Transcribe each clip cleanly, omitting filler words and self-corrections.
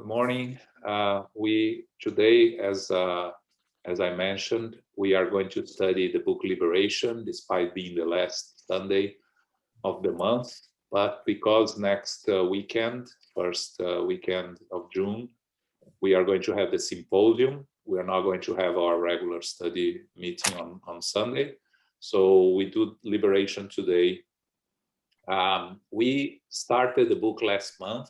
Good morning. We today, as I mentioned, we are going to study the book Liberation, despite being the last Sunday of the month. But because next weekend, first weekend of June, we are going to have the symposium. We are not going to have our regular study meeting on Sunday. So we do Liberation today. We started the book last month.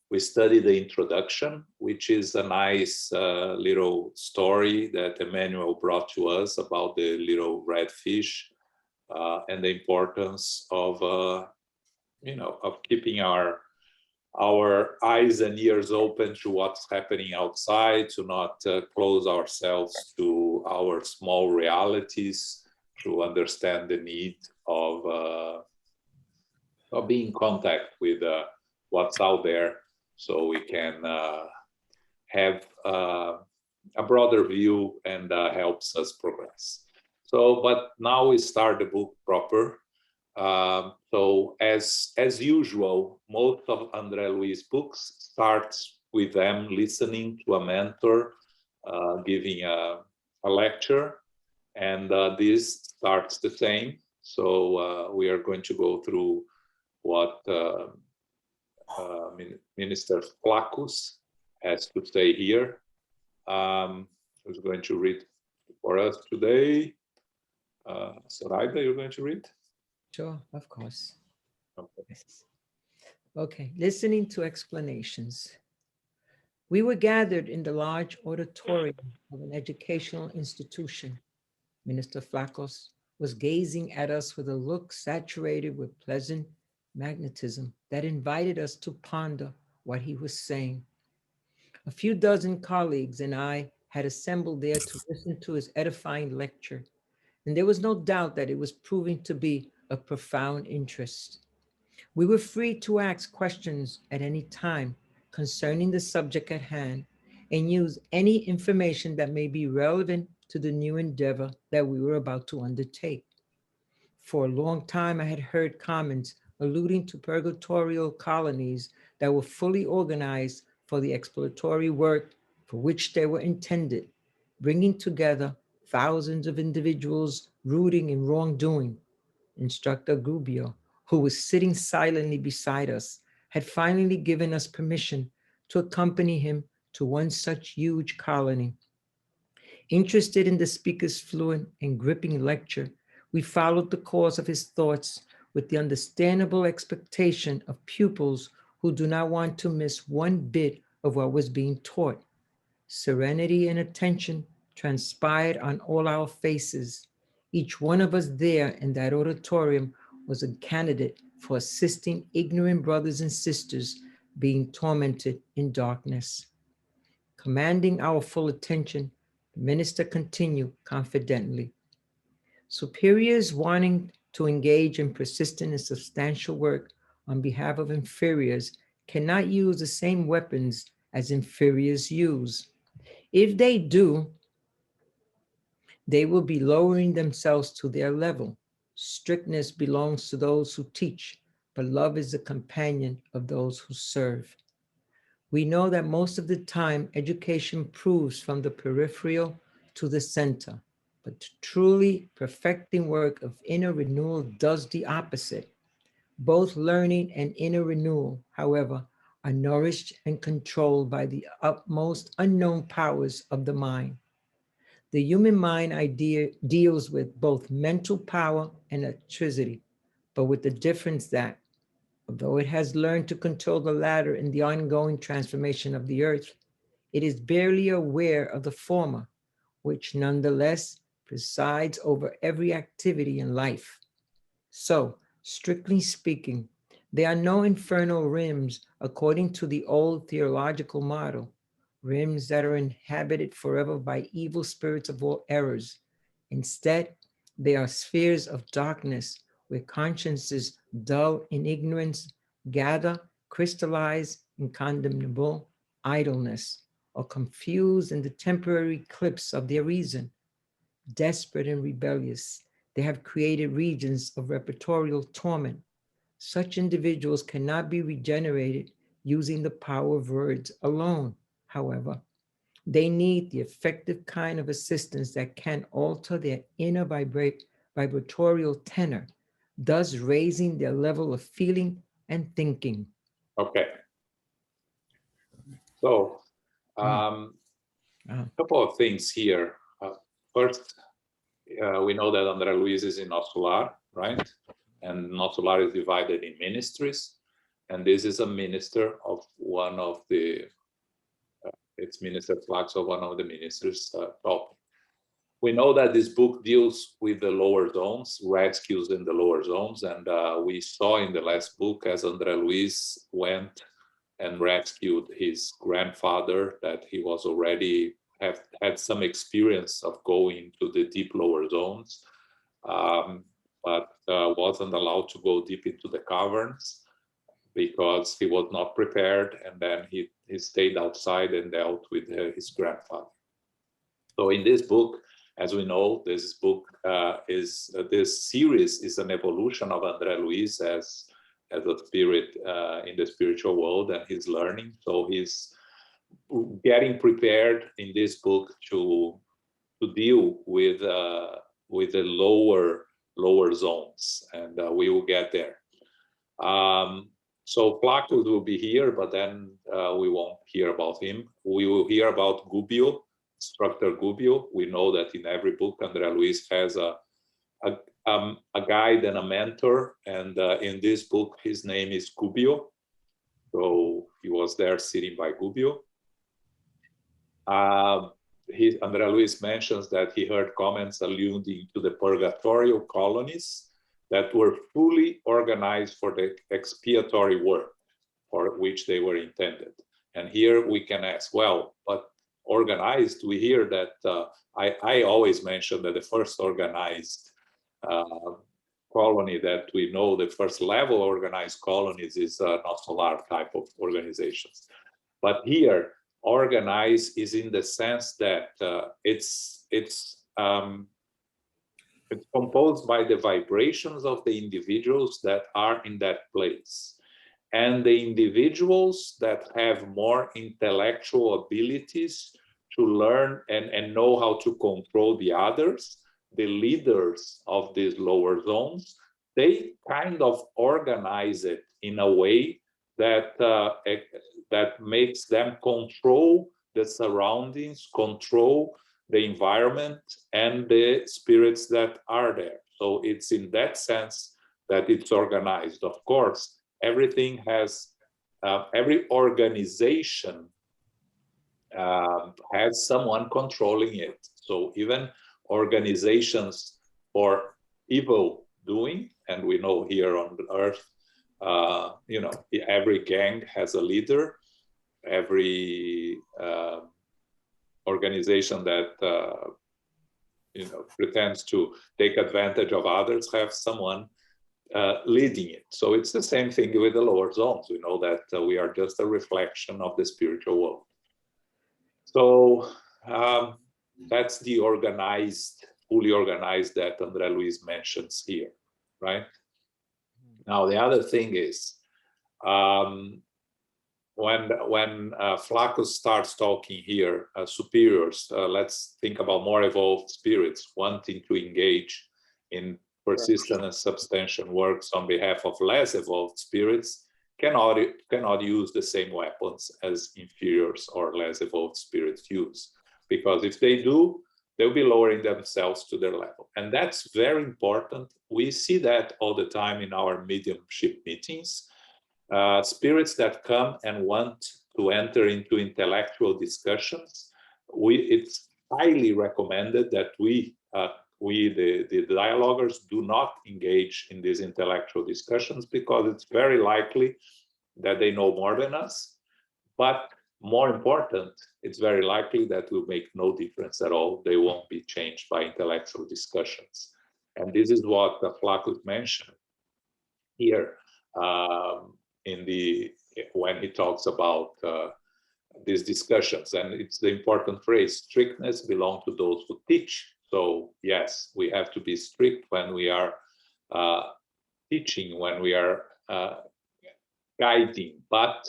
We studied the introduction, which is a nice little story that Emmanuel brought to us about the little red fish and the importance of, of keeping our eyes and ears open to what's happening outside, to not close ourselves to our small realities, to understand the need of being in contact with what's out there, so we can have a broader view and helps us progress. So, but now we start the book proper. So as usual, most of Andre Luiz books starts with them listening to a mentor giving a lecture, and this starts the same. So we are going to go through what Minister Flaccus has to say here. Who's going to read for us today? Zoraida, you're going to read? Sure, of course. Okay. Yes. Okay, listening to explanations. We were gathered in the large auditorium of an educational institution. Minister Flaccus was gazing at us with a look saturated with pleasant magnetism that invited us to ponder what he was saying. A few dozen colleagues and I had assembled there to listen to his edifying lecture, and there was no doubt that it was proving to be of profound interest. We were free to ask questions at any time concerning the subject at hand and use any information that may be relevant to the new endeavor that we were about to undertake. For a long time, I had heard comments alluding to purgatorial colonies that were fully organized for the exploratory work for which they were intended, bringing together thousands of individuals rooting in wrongdoing. Instructor Gubbio, who was sitting silently beside us, had finally given us permission to accompany him to one such huge colony. Interested in the speaker's fluent and gripping lecture, we followed the course of his thoughts with the understandable expectation of pupils who do not want to miss one bit of what was being taught. Serenity and attention transpired on all our faces. Each one of us there in that auditorium was a candidate for assisting ignorant brothers and sisters being tormented in darkness. Commanding our full attention, the minister continued confidently. Superiors wanting to engage in persistent and substantial work on behalf of inferiors cannot use the same weapons as inferiors use. If they do, they will be lowering themselves to their level. Strictness belongs to those who teach, but love is the companion of those who serve. We know that most of the time education proves from the peripheral to the center, but the truly perfecting work of inner renewal does the opposite. Both learning and inner renewal, however, are nourished and controlled by the utmost unknown powers of the mind. The human mind idea deals with both mental power and electricity, but with the difference that, although it has learned to control the latter in the ongoing transformation of the earth, it is barely aware of the former, which nonetheless presides over every activity in life. So, strictly speaking, there are no infernal rims according to the old theological model, rims that are inhabited forever by evil spirits of all errors. Instead, they are spheres of darkness where consciences dull in ignorance gather, crystallize in condemnable idleness, or confused in the temporary eclipse of their reason. Desperate and rebellious, they have created regions of repertorial torment. Such individuals cannot be regenerated using the power of words alone. However, they need the effective kind of assistance that can alter their inner vibratorial tenor, thus raising their level of feeling and thinking. Okay. So, a couple of things here. First, we know that Andre Luiz is in Nosso, right? And Nosso is divided in ministries. And this is a minister of one of the, it's Minister Flax of one of the ministers' topic. We know that this book deals with the lower zones, rescues in the lower zones. And we saw in the last book as Andre Luiz went and rescued his grandfather, that he was already had some experience of going to the deep lower zones, but wasn't allowed to go deep into the caverns because he was not prepared, and then he stayed outside and dealt with his grandfather. So in this book, as we know, this book this series is an evolution of Andre Luiz as a spirit in the spiritual world, and he's learning. So he's getting prepared in this book to deal with the lower zones, and we will get there. So Flaccus will be here, but then we won't hear about him. We will hear about Gubbio, instructor Gubbio. We know that in every book, Andre Luiz has a guide and a mentor, and in this book, his name is Gubbio. So he was there sitting by Gubbio. Andre Luiz mentions that he heard comments alluding to the purgatorial colonies that were fully organized for the expiatory work for which they were intended. And here we can ask, well, but organized, we hear that I always mention that the first organized colony that we know, the first level organized colonies, is Nosso type of organizations. But here, organized is in the sense that it's composed by the vibrations of the individuals that are in that place. And the individuals that have more intellectual abilities to learn and know how to control the others, the leaders of these lower zones, they kind of organize it in a way that that makes them control the surroundings, control the environment and the spirits that are there. So it's in that sense that it's organized. Of course, everything has, every organization has someone controlling it. So even organizations for evil doing, and we know here on Earth, you know, every gang has a leader, every organization that you know, pretends to take advantage of others have someone leading it. So it's the same thing with the lower zones. We know that we are just a reflection of the spiritual world. So that's the organized, fully organized that Andre Luiz mentions here, right? Now the other thing is, when Flaccus starts talking here, superiors, let's think about more evolved spirits wanting to engage in persistent and substantial works on behalf of less evolved spirits, cannot use the same weapons as inferiors or less evolved spirits use. Because if they do, they'll be lowering themselves to their level. And that's very important. We see that all the time in our mediumship meetings. Spirits that come and want to enter into intellectual discussions, it's highly recommended that we the dialoguers, do not engage in these intellectual discussions, because it's very likely that they know more than us. But more important, it's very likely that will make no difference at all. They won't be changed by intellectual discussions. And this is what Flaccus mentioned here. When he talks about these discussions, and it's the important phrase, strictness belongs to those who teach. So yes, we have to be strict when we are teaching, when we are guiding, but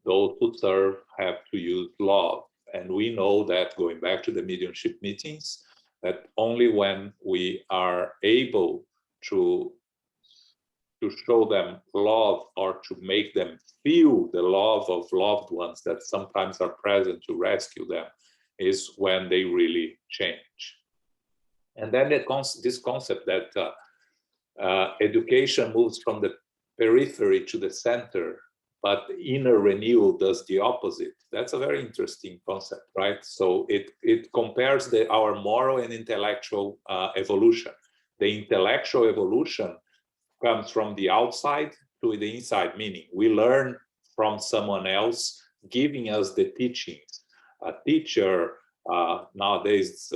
those who serve have to use love. And we know that, going back to the mediumship meetings, that only when we are able to show them love, or to make them feel the love of loved ones that sometimes are present to rescue them, is when they really change. And then this concept that education moves from the periphery to the center, but inner renewal does the opposite. That's a very interesting concept, right? So it compares our moral and intellectual evolution. The intellectual evolution comes from the outside to the inside, meaning we learn from someone else giving us the teachings. A teacher nowadays,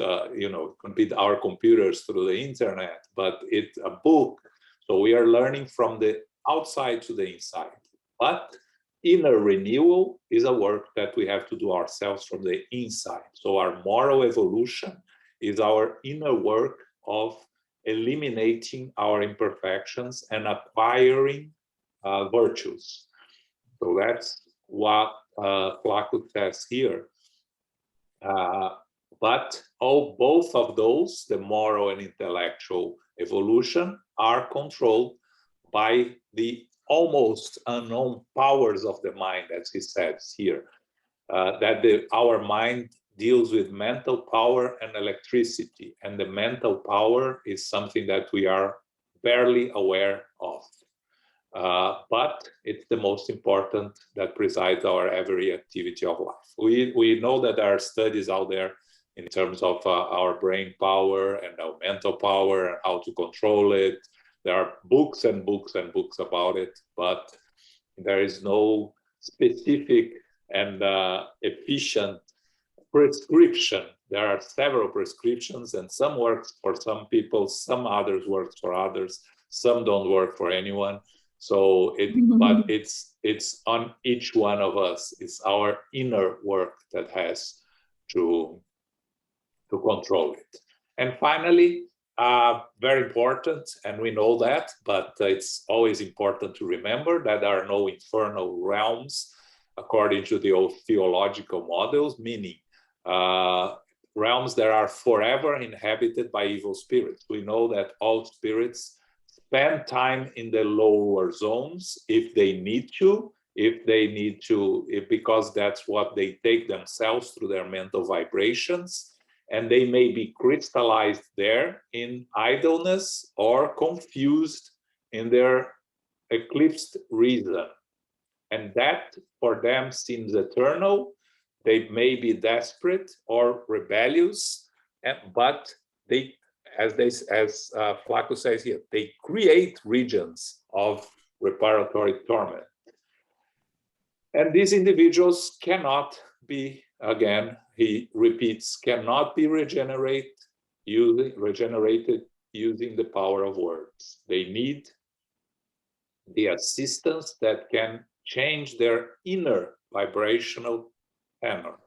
complete our computers through the internet, but it's a book. So we are learning from the outside to the inside. But inner renewal is a work that we have to do ourselves from the inside. So our moral evolution is our inner work of eliminating our imperfections and acquiring virtues. So that's what Flaccus says here. But both of those, the moral and intellectual evolution, are controlled by the almost unknown powers of the mind, as he says here, that our mind deals with mental power and electricity, and the mental power is something that we are barely aware of. But it's the most important that presides our every activity of life. We know that there are studies out there in terms of our brain power and our mental power and how to control it. There are books and books and books about it, but there is no specific and efficient prescription. There are several prescriptions, and some works for some people, some others works for others, some don't work for anyone. So but it's on each one of us. It's our inner work that has to control it. And finally, very important, and we know that, but it's always important to remember that there are no infernal realms according to the old theological models, meaning realms that are forever inhabited by evil spirits. We know that all spirits spend time in the lower zones if they need to, because that's what they take themselves through their mental vibrations. And they may be crystallized there in idleness or confused in their eclipsed reason. And that for them seems eternal. They may be desperate or rebellious, but they, as Flaccus says here, they create regions of reparatory torment. And these individuals cannot be, again, he repeats, cannot be regenerated using the power of words. They need the assistance that can change their inner vibrational tenor,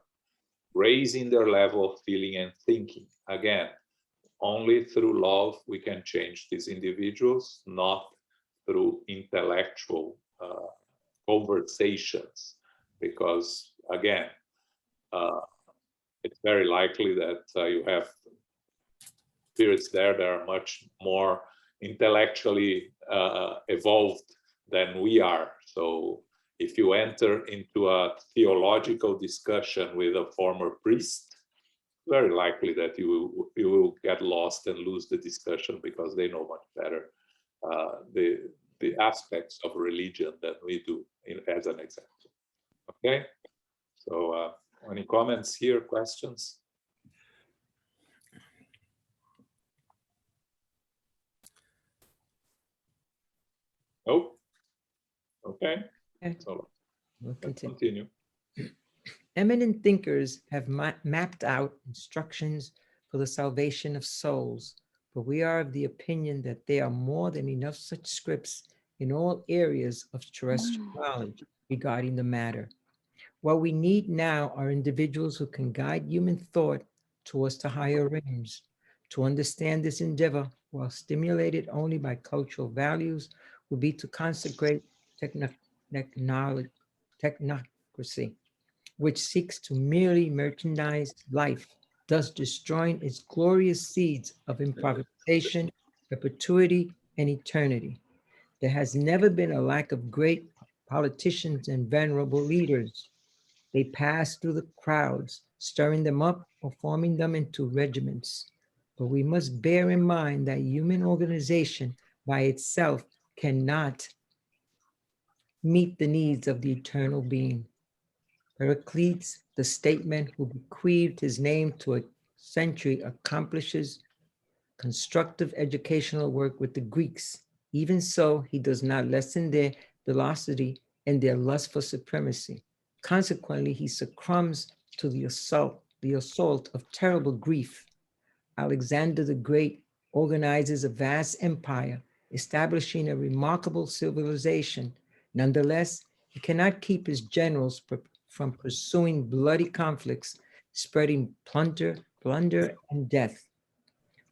raising their level of feeling and thinking. Again, only through love we can change these individuals, not through intellectual conversations, because again, it's very likely that you have spirits there that are much more intellectually evolved than we are. So if you enter into a theological discussion with a former priest, very likely that you will get lost and lose the discussion, because they know much better the aspects of religion than we do, as an example. Okay, so any comments here, questions? Nope. Okay. So we'll continue. Eminent thinkers have mapped out instructions for the salvation of souls, but we are of the opinion that there are more than enough such scripts in all areas of terrestrial knowledge regarding the matter. What we need now are individuals who can guide human thought towards the higher realms. To understand this endeavor, while stimulated only by cultural values, would be to consecrate technocracy psychography, which seeks to merely merchandise life, thus destroying its glorious seeds of improvisation, perpetuity, and eternity. There has never been a lack of great politicians and venerable leaders. They pass through the crowds, stirring them up or forming them into regiments. But we must bear in mind that human organization by itself cannot meet the needs of the eternal being. Pericles, the statesman who bequeathed his name to a century, accomplishes constructive educational work with the Greeks. Even so, he does not lessen their velocity and their lust for supremacy. Consequently, he succumbs to the assault of terrible grief. Alexander the Great organizes a vast empire, establishing a remarkable civilization. Nonetheless, he cannot keep his generals from pursuing bloody conflicts, spreading plunder, and death.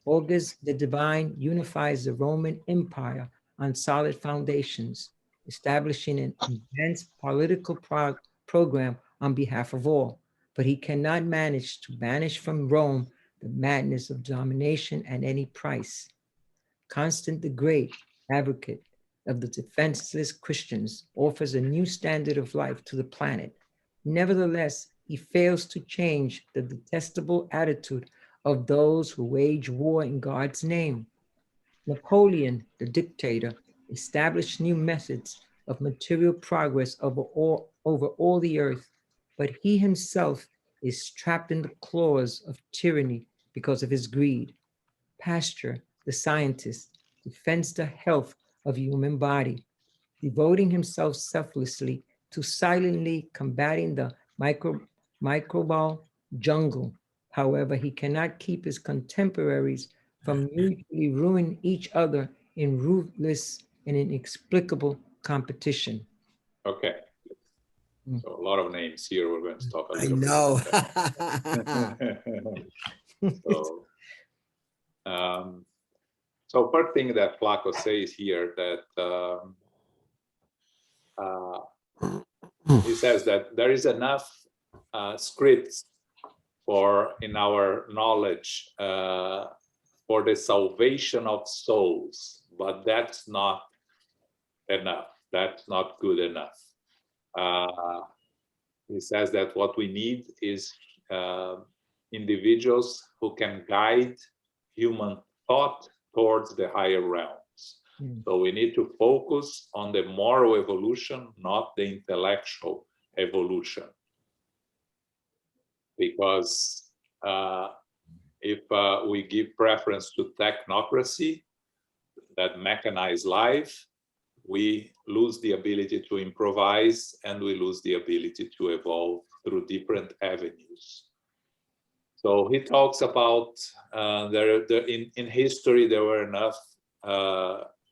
August the Divine unifies the Roman Empire on solid foundations, establishing an advanced political program on behalf of all. But he cannot manage to banish from Rome the madness of domination at any price. Constant the Great, advocate of the defenseless Christians, offers a new standard of life to the planet. Nevertheless, he fails to change the detestable attitude of those who wage war in God's name. Napoleon, the dictator, established new methods of material progress over all the earth, but he himself is trapped in the claws of tyranny because of his greed. Pasteur, the scientist, defends the health of human body, devoting himself selflessly to silently combating the microbial jungle. However, he cannot keep his contemporaries from mutually ruining each other in ruthless and inexplicable competition. Okay. So a lot of names here. We're going to talk a little I know. bit. So first thing that Flaco says here that he says that there is enough scripts in our knowledge for the salvation of souls, but that's not enough. That's not good enough. He says that what we need is individuals who can guide human thought towards the higher realms. So we need to focus on the moral evolution, not the intellectual evolution. Because if we give preference to technocracy, that mechanized life, we lose the ability to improvise and we lose the ability to evolve through different avenues. So he talks about in history there were enough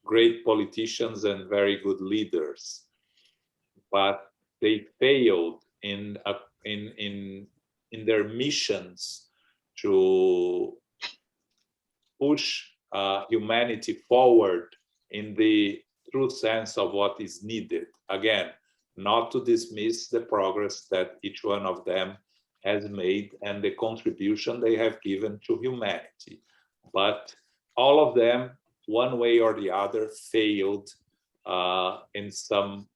great politicians and very good leaders, but they failed in their missions to push humanity forward in the true sense of what is needed. Again, not to dismiss the progress that each one of them has made and the contribution they have given to humanity. But all of them, one way or the other, failed in some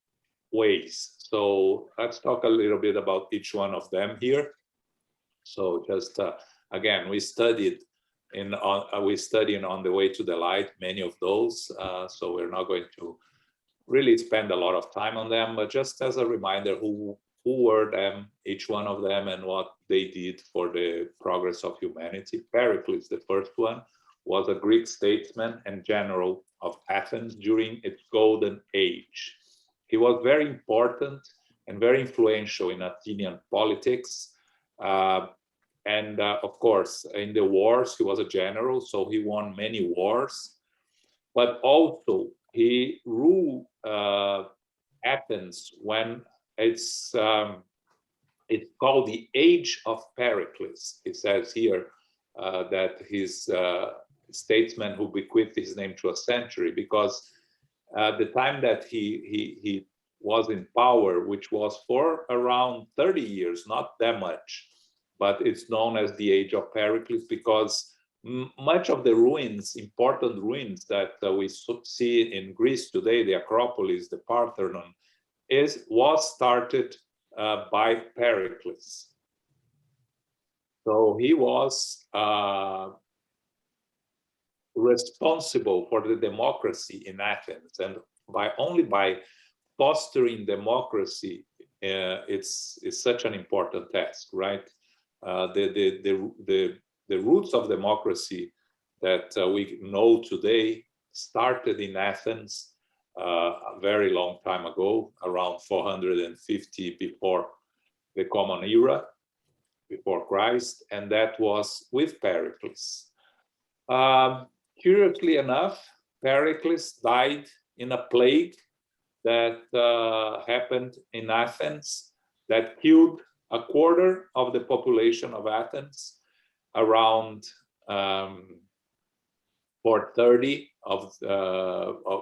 ways. So let's talk a little bit about each one of them here. So just again, we studied on the way to the light many of those. So we're not going to really spend a lot of time on them, but just as a reminder, who were them, each one of them, and what they did for the progress of humanity. Pericles, the first one, was a Greek statesman and general of Athens during its golden age. He was very important and very influential in Athenian politics. And of course, in the wars, he was a general, so he won many wars. But also, he ruled Athens when it's called the Age of Pericles. It says here that he's statesman who bequeathed his name to a century, because the time that he was in power, which was for around 30 years, not that much, but it's known as the Age of Pericles because much of the ruins, important ruins that we see in Greece today, the Acropolis, the Parthenon, was started by Pericles. So he was responsible for the democracy in Athens, and only by fostering democracy, it's such an important task, right? The roots of democracy that we know today started in Athens a very long time ago, around 450 before the Common Era, before Christ, and that was with Pericles. Curiously enough, Pericles died in a plague that happened in Athens that killed a quarter of the population of Athens around 430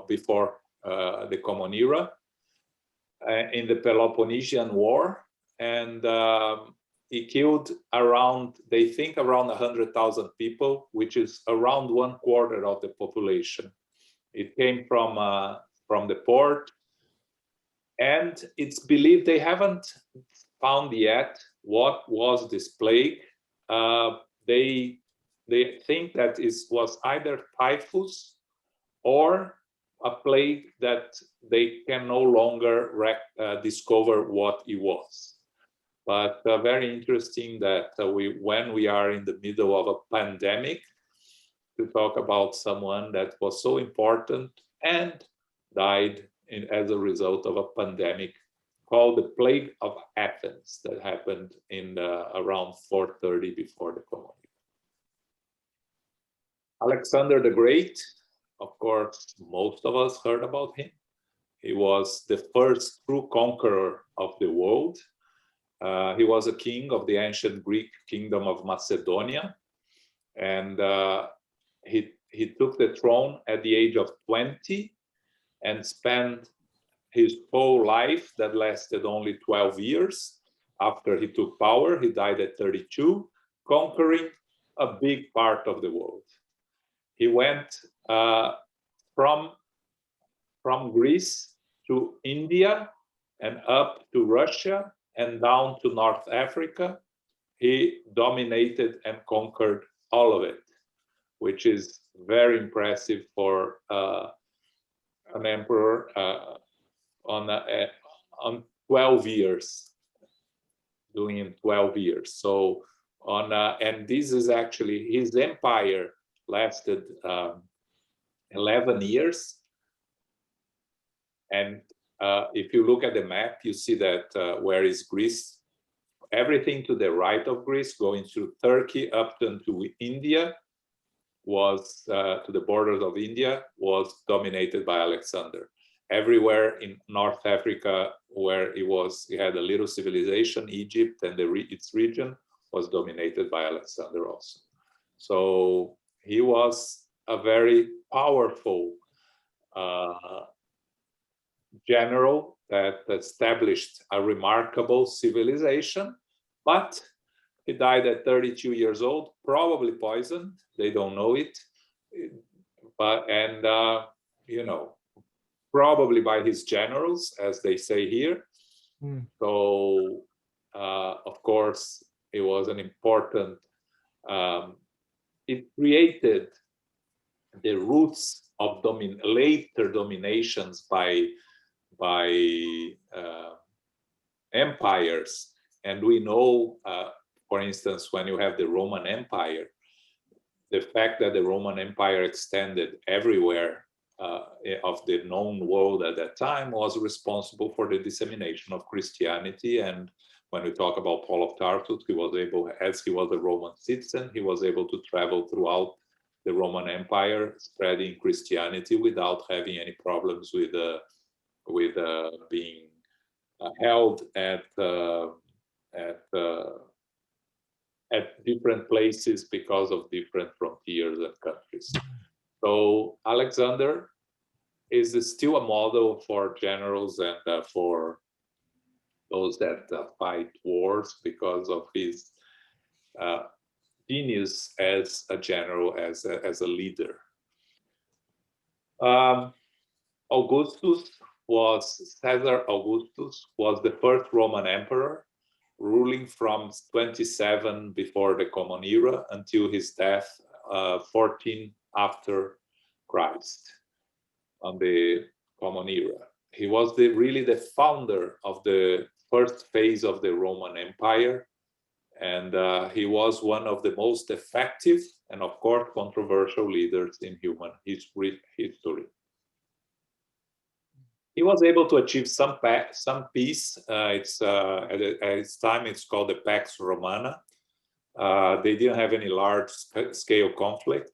before the Common Era in the Peloponnesian War, and he killed around, they think, around 100,000 people, which is around 1/4 of the population. It came from the port, and it's believed, they haven't found yet what was this plague. They think that it was either typhus or a plague that they can no longer discover what it was. But very interesting that when we are in the middle of a pandemic, to talk about someone that was so important and died as a result of a pandemic called the Plague of Athens that happened in around 430 before the Common Era. Alexander the Great, of course, most of us heard about him. He was the first true conqueror of the world. He was a king of the ancient Greek kingdom of Macedonia, and he took the throne at the age of 20 and spent his whole life that lasted only 12 years. After he took power, he died at 32, conquering a big part of the world. He went from Greece to India and up to Russia and down to North Africa. He dominated and conquered all of it, which is very impressive for an emperor on 12 years, doing in 12 years. So and this is actually, his empire lasted 11 years. And if you look at the map, you see that where is Greece? Everything to the right of Greece, going through Turkey up to India, was to the borders of India, was dominated by Alexander. Everywhere in North Africa, where he had a little civilization, Egypt and its region, was dominated by Alexander also. So he was a very powerful general that established a remarkable civilization, but he died at 32 years old, probably poisoned. They don't know it, but probably by his generals, as they say here. So, of course, it was an important. It created the roots of later dominations by empires, and we know, for instance, when you have the Roman Empire, the fact that the Roman Empire extended everywhere of the known world at that time was responsible for the dissemination of Christianity. And when we talk about Paul of Tarsus, he was able, as he was a Roman citizen, he was able to travel throughout the Roman Empire, spreading Christianity without having any problems with being held at different places because of different frontiers and countries. So Alexander is still a model for generals and for those that fight wars because of his genius as a general, as a leader. Caesar Augustus was the first Roman emperor, ruling from 27 before the Common Era until his death 14 after Christ on the Common Era. He was really the founder of the first phase of the Roman Empire, and he was one of the most effective and, of course, controversial leaders in human history. He was able to achieve some peace. At its time, it's called the Pax Romana. They didn't have any large-scale conflict,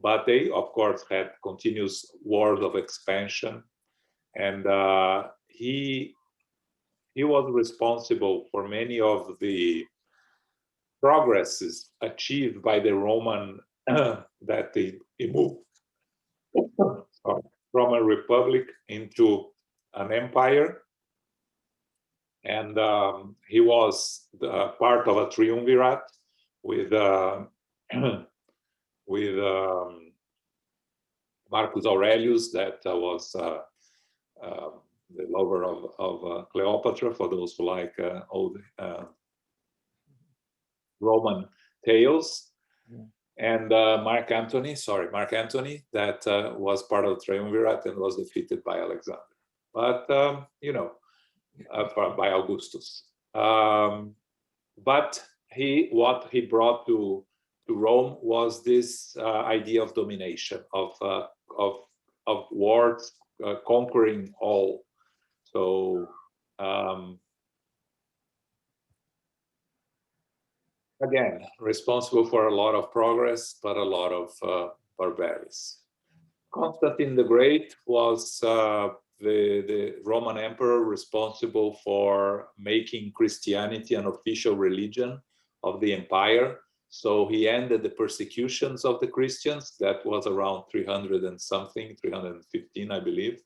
but they, of course, had continuous wars of expansion. And he was responsible for many of the progresses achieved by the Roman that they moved from a republic into an empire. And he was part of a triumvirate with Marcus Aurelius, that was the lover of Cleopatra, for those who like old Roman tales. Yeah. And Mark Antony, that was part of the triumvirate and was defeated by Alexander. But, by Augustus. But what he brought to Rome was this idea of domination, of wars conquering all. So again, responsible for a lot of progress, but a lot of barbaries. Constantine the Great was the Roman emperor responsible for making Christianity an official religion of the empire. So he ended the persecutions of the Christians. That was around 300 and something, 315, I believe,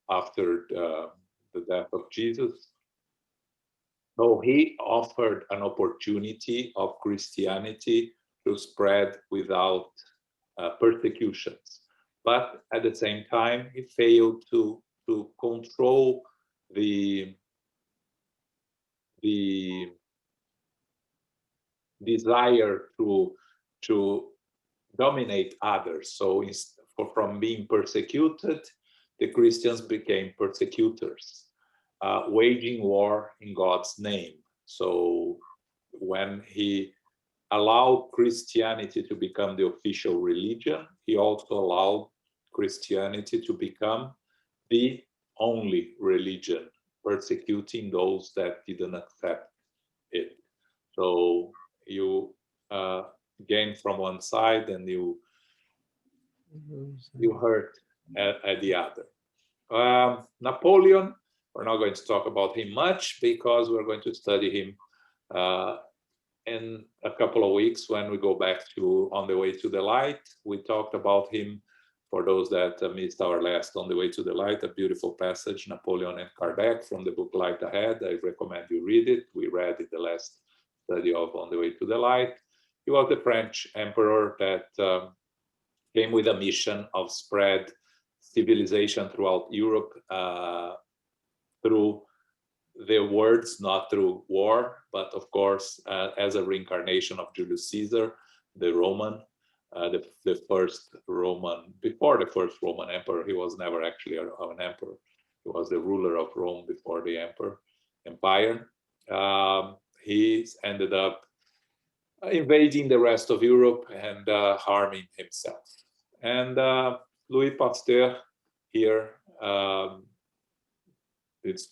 after the death of Jesus. So he offered an opportunity of Christianity to spread without persecutions. But at the same time, he failed to control the desire to dominate others. So from being persecuted, the Christians became persecutors, waging war in God's name. So when he allowed Christianity to become the official religion, he also allowed Christianity to become the only religion, persecuting those that didn't accept it. So you gain from one side and you hurt at the other. Napoleon, we're not going to talk about him much because we're going to study him in a couple of weeks when we go back to On the Way to the Light. We talked about him. For those that missed our last On the Way to the Light, a beautiful passage, Napoleon and Kardec, from the book Light Ahead. I recommend you read it. We read it the last study of On the Way to the Light. He was the French emperor that came with a mission of spread civilization throughout Europe through the words, not through war, but of course, as a reincarnation of Julius Caesar, the Roman, the first Roman, before the first Roman emperor. He was never actually an emperor. He was the ruler of Rome before the empire. He ended up invading the rest of Europe and harming himself. And Louis Pasteur here, it's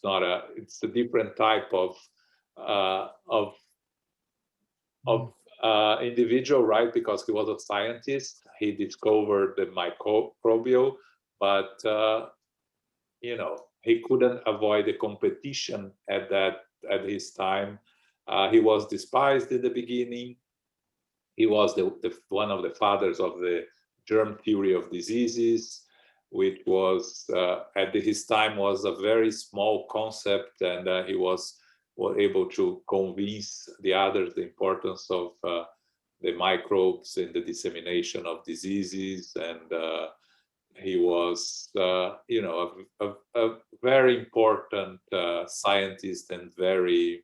a different type of individual, right? Because he was a scientist. He discovered the microbial, but he couldn't avoid the competition at his time. He was despised in the beginning, He was one of the fathers of the germ theory of diseases, which was at his time was a very small concept, and he was able to convince the others the importance of the microbes in the dissemination of diseases. And he was, you know, a very important scientist, and very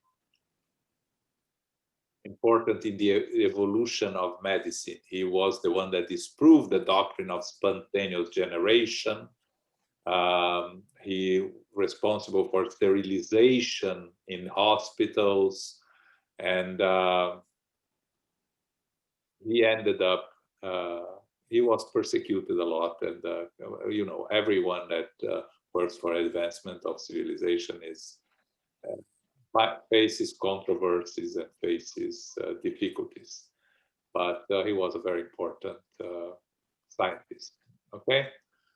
important in the evolution of medicine. He was the one that disproved the doctrine of spontaneous generation. He responsible for sterilization in hospitals, and he ended up, he was persecuted a lot, and you know, everyone that works for advancement of civilization is faces controversies and faces difficulties, but he was a very important scientist. Okay.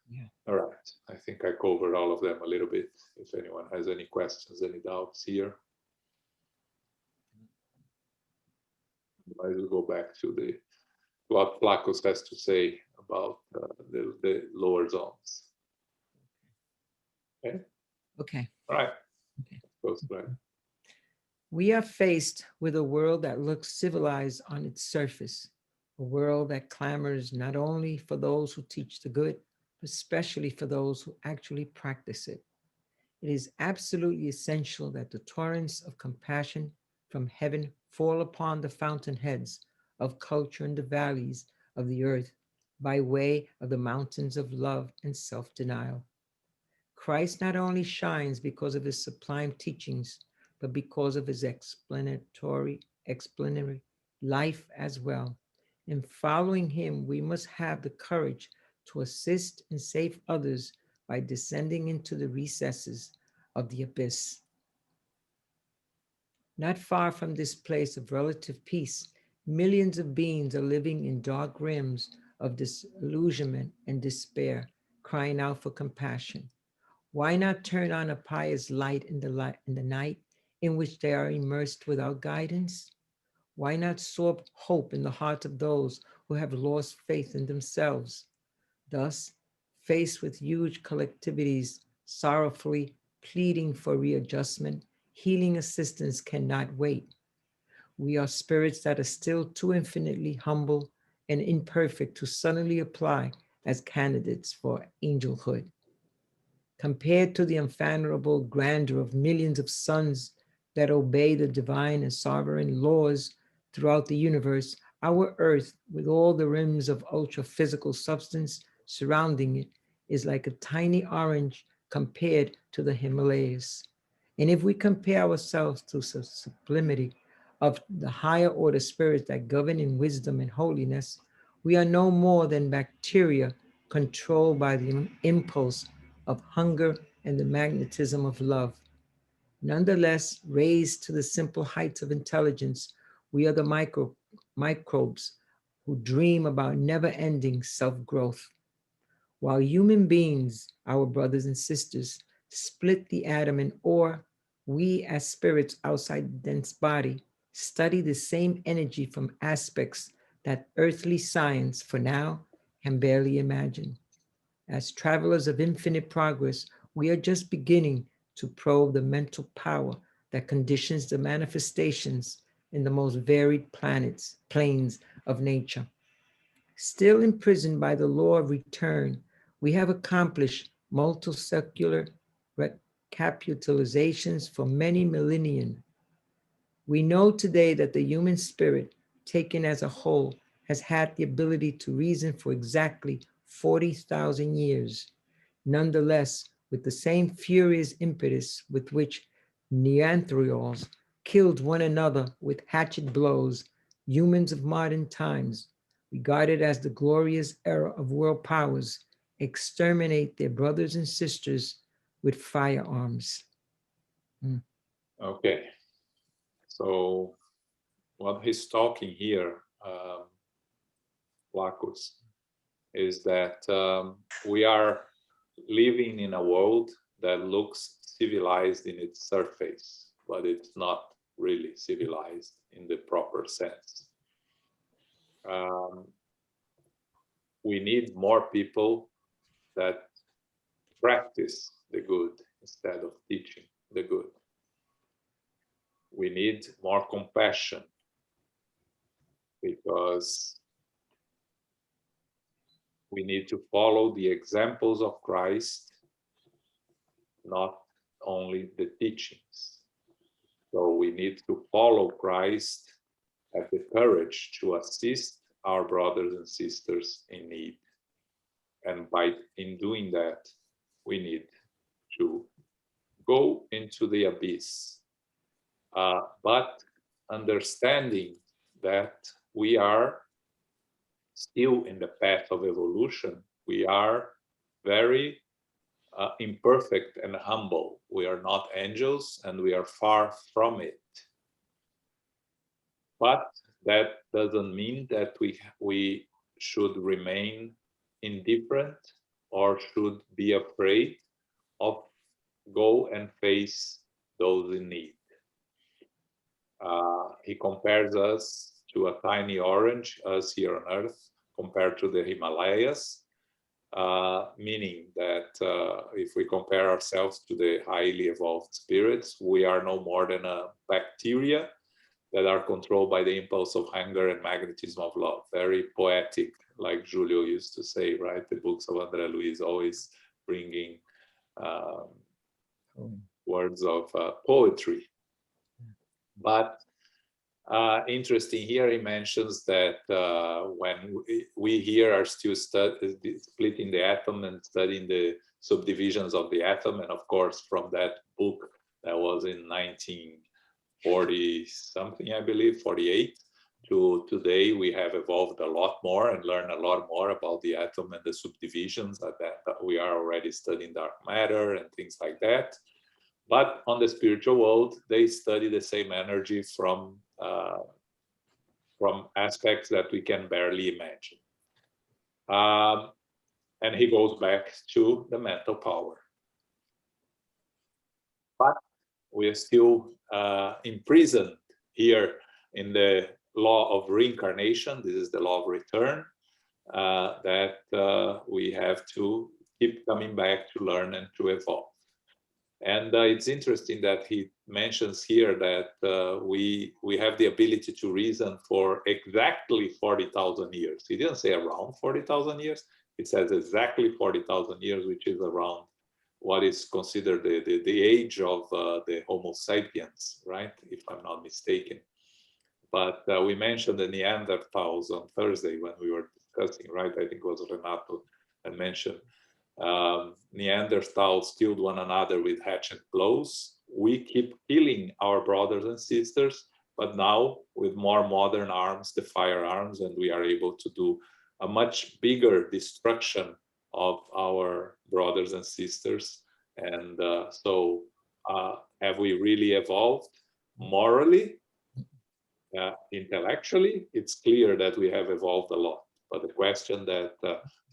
Yeah. All right. I think I covered all of them a little bit. If anyone has any questions, any doubts here, I will go back to what Flaccus has to say about the lower zones. Okay. Okay. All right. Okay. We are faced with a world that looks civilized on its surface, a world that clamors not only for those who teach the good, but especially for those who actually practice it. It is absolutely essential that the torrents of compassion from heaven fall upon the fountainheads of culture in the valleys of the earth by way of the mountains of love and self-denial. Christ not only shines because of his sublime teachings, but because of his explanatory life as well. In following him, we must have the courage to assist and save others by descending into the recesses of the abyss. Not far from this place of relative peace, millions of beings are living in dark rims of disillusionment and despair, crying out for compassion. Why not turn on a pious light in the night in which they are immersed without guidance? Why not sow hope in the hearts of those who have lost faith in themselves? Thus, faced with huge collectivities sorrowfully pleading for readjustment, healing assistance cannot wait. We are spirits that are still too infinitely humble and imperfect to suddenly apply as candidates for angelhood. Compared to the unfathomable grandeur of millions of suns that obey the divine and sovereign laws throughout the universe, our earth, with all the rims of ultra-physical substance surrounding it, is like a tiny orange compared to the Himalayas. And if we compare ourselves to the sublimity of the higher order spirits that govern in wisdom and holiness, we are no more than bacteria controlled by the impulse of hunger and the magnetism of love. Nonetheless, raised to the simple heights of intelligence, we are the microbes who dream about never-ending self-growth. While human beings, our brothers and sisters, split the atom in ore, we as spirits outside the dense body study the same energy from aspects that earthly science, for now, can barely imagine. As travelers of infinite progress, we are just beginning to probe the mental power that conditions the manifestations in the most varied planes of nature. Still imprisoned by the law of return, we have accomplished multicellular recapitalizations for many millennia. We know today that the human spirit, taken as a whole, has had the ability to reason for exactly 40,000 years. Nonetheless, with the same furious impetus with which Neanderthals killed one another with hatchet blows, humans of modern times, regarded as the glorious era of world powers, exterminate their brothers and sisters with firearms. Okay. So what he's talking here, Flaccus, is that we are living in a world that looks civilized in its surface, but it's not really civilized in the proper sense. Um, we need more people that practice the good instead of teaching the good. We need more compassion because we need to follow the examples of Christ, not only the teachings. So we need to follow Christ, have the courage to assist our brothers and sisters in need. And in doing that, we need to go into the abyss. But understanding that we are still in the path of evolution, we are very imperfect and humble. We are not angels and we are far from it. But that doesn't mean that we should remain indifferent or should be afraid of go and face those in need. He compares us to a tiny orange, us here on Earth, compared to the Himalayas, meaning that if we compare ourselves to the highly evolved spirits, we are no more than a bacteria that are controlled by the impulse of hunger and magnetism of love. Very poetic, like Julio used to say, right? The books of Andre Luiz always bringing words of poetry. But interesting here, he mentions that when we here are still splitting the atom and studying the subdivisions of the atom, and of course from that book that was in 1940 something, I believe, 48, to today, we have evolved a lot more and learned a lot more about the atom and the subdivisions that we are already studying dark matter and things like that. But on the spiritual world, they study the same energy from aspects that we can barely imagine. And he goes back to the mental power. But we are still imprisoned here in the law of reincarnation. This is the law of return, that we have to keep coming back to learn and to evolve. And it's interesting that he mentions here that we have the ability to reason for exactly 40,000 years. He didn't say around 40,000 years. It says exactly 40,000 years, which is around what is considered the age of the Homo sapiens, right? If I'm not mistaken. But we mentioned the Neanderthals on Thursday when we were discussing, right? I think it was Renato that mentioned Neanderthals killed one another with hatchet blows. We keep killing our brothers and sisters, but now with more modern arms, the firearms, and we are able to do a much bigger destruction of our brothers and sisters. And so have we really evolved morally? Intellectually, it's clear that we have evolved a lot. But the question that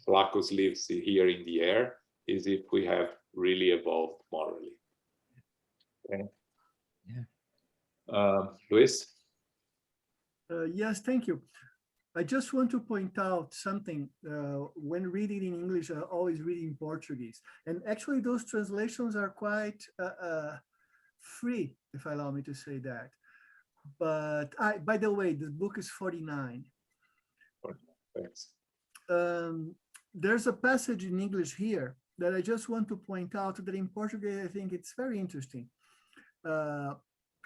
Flacos lives here in the air is if we have really evolved morally. Okay. Yeah. Luis? Yes, thank you. I just want to point out something. When reading in English, I always read in Portuguese. And actually those translations are quite free, if I allow me to say that. But by the way, this book is 49. Thanks. There's a passage in English here that I just want to point out that in Portuguese, I think it's very interesting.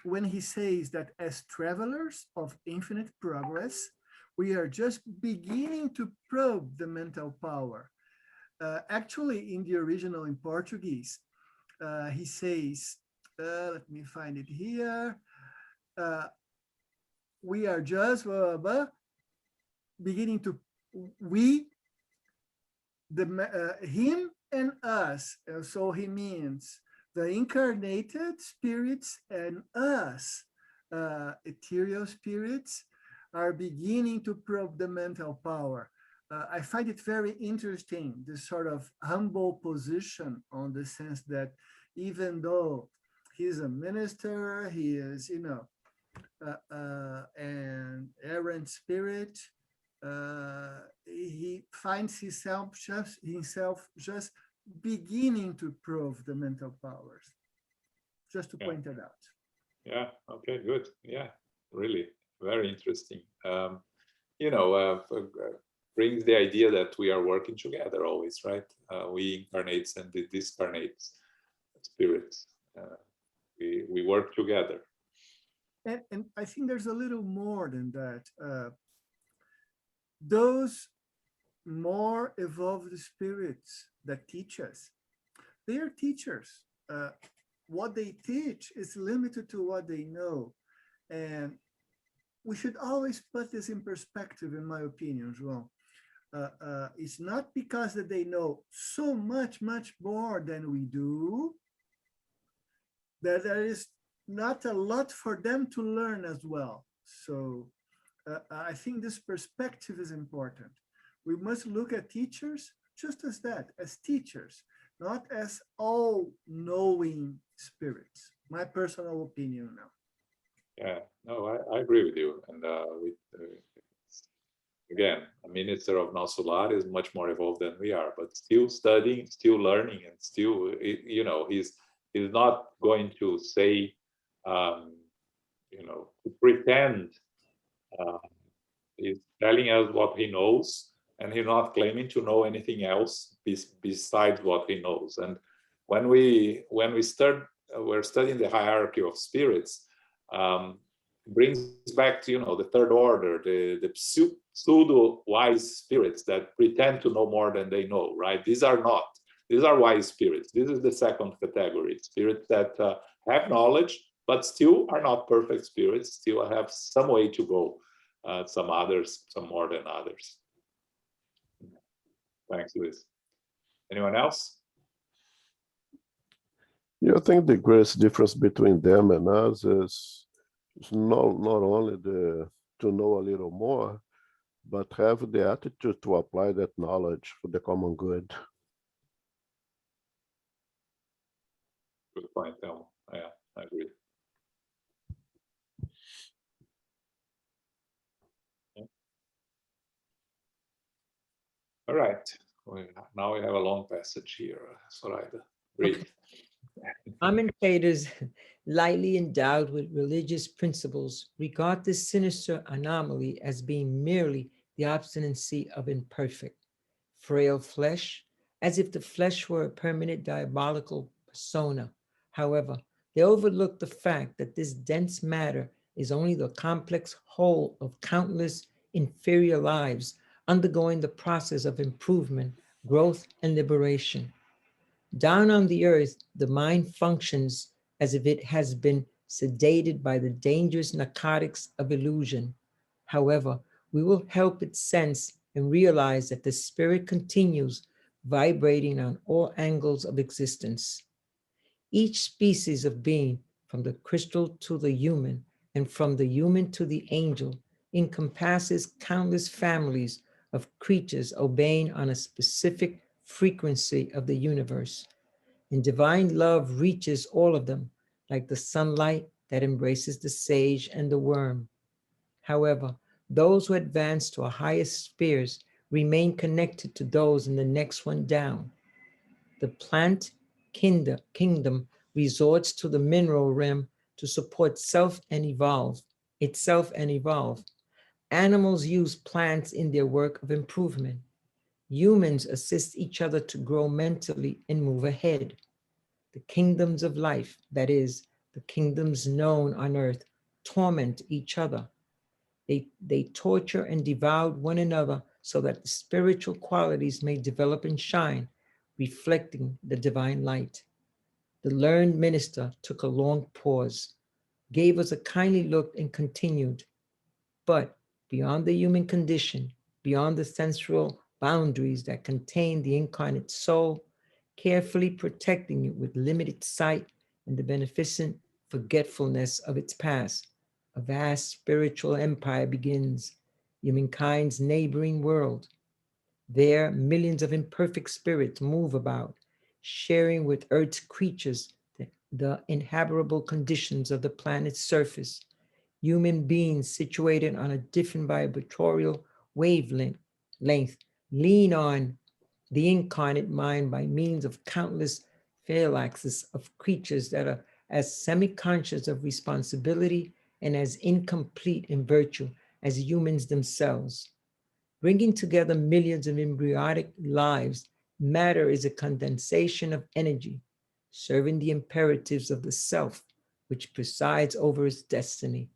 When he says that as travelers of infinite progress, we are just beginning to probe the mental power. Actually, in the original in Portuguese, he says, let me find it here. We are just beginning to, him and us. So he means the incarnated spirits and us, ethereal spirits, are beginning to probe the mental power. I find it very interesting, this sort of humble position, on the sense that even though he's a minister, he is, an errant spirit, he finds himself just beginning to prove the mental powers. Just to point it out. Yeah. Okay. Good. Yeah. Really very interesting. Brings the idea that we are working together always, right? We incarnates and the discarnates spirits. We work together. And I think there's a little more than that. Those more evolved spirits that teach us, they are teachers. What they teach is limited to what they know. And we should always put this in perspective, in my opinion, as well. It's not because that they know so much more than we do, that there is not a lot for them to learn as well. So I think this perspective is important. We must look at teachers just as that, as teachers, not as all-knowing spirits. My personal opinion now. Yeah, no, I agree with you. And again, a minister of Nosso Lar is much more evolved than we are, but still studying, still learning, and still, he's not going to say, to pretend. He's telling us what he knows, and he's not claiming to know anything else besides what he knows. And when we're studying the hierarchy of spirits, brings back to the third order, the pseudo wise spirits that pretend to know more than they know, right? These are wise spirits. This is the second category, spirits that have knowledge but still are not perfect spirits, still have some way to go. Some others, some more than others. Thanks, Luis. Anyone else? Yeah, I think the greatest difference between them and us is not only to know a little more, but have the attitude to apply that knowledge for the common good. Good point, Elmo. Yeah, I agree. All right. Now we have a long passage here, Soraya. Read. Okay. Commentators lightly endowed with religious principles regard this sinister anomaly as being merely the obstinacy of imperfect, frail flesh, as if the flesh were a permanent diabolical persona. However, they overlook the fact that this dense matter is only the complex whole of countless inferior lives undergoing the process of improvement, growth, and liberation. Down on the earth, the mind functions as if it has been sedated by the dangerous narcotics of illusion. However, we will help it sense and realize that the spirit continues vibrating on all angles of existence. Each species of being, from the crystal to the human, and from the human to the angel, encompasses countless families of creatures obeying on a specific frequency of the universe. And divine love reaches all of them, like the sunlight that embraces the sage and the worm. However, those who advance to a higher spheres remain connected to those in the next one down. The plant kingdom resorts to the mineral realm to support itself and evolve. Animals use plants in their work of improvement. Humans assist each other to grow mentally and move ahead. The kingdoms of life, that is, the kingdoms known on earth, torment each other. They torture and devour one another so that the spiritual qualities may develop and shine, reflecting the divine light. The learned minister took a long pause, gave us a kindly look, and continued. But beyond the human condition, beyond the sensual boundaries that contain the incarnate soul, carefully protecting it with limited sight and the beneficent forgetfulness of its past, a vast spiritual empire begins, humankind's neighboring world. There, millions of imperfect spirits move about, sharing with Earth's creatures the inhabitable conditions of the planet's surface. Human beings situated on a different vibratorial wavelength, lean on the incarnate mind by means of countless phalanxes of creatures that are as semi-conscious of responsibility and as incomplete in virtue as humans themselves. Bringing together millions of embryonic lives, matter is a condensation of energy, serving the imperatives of the self, which presides over its destiny.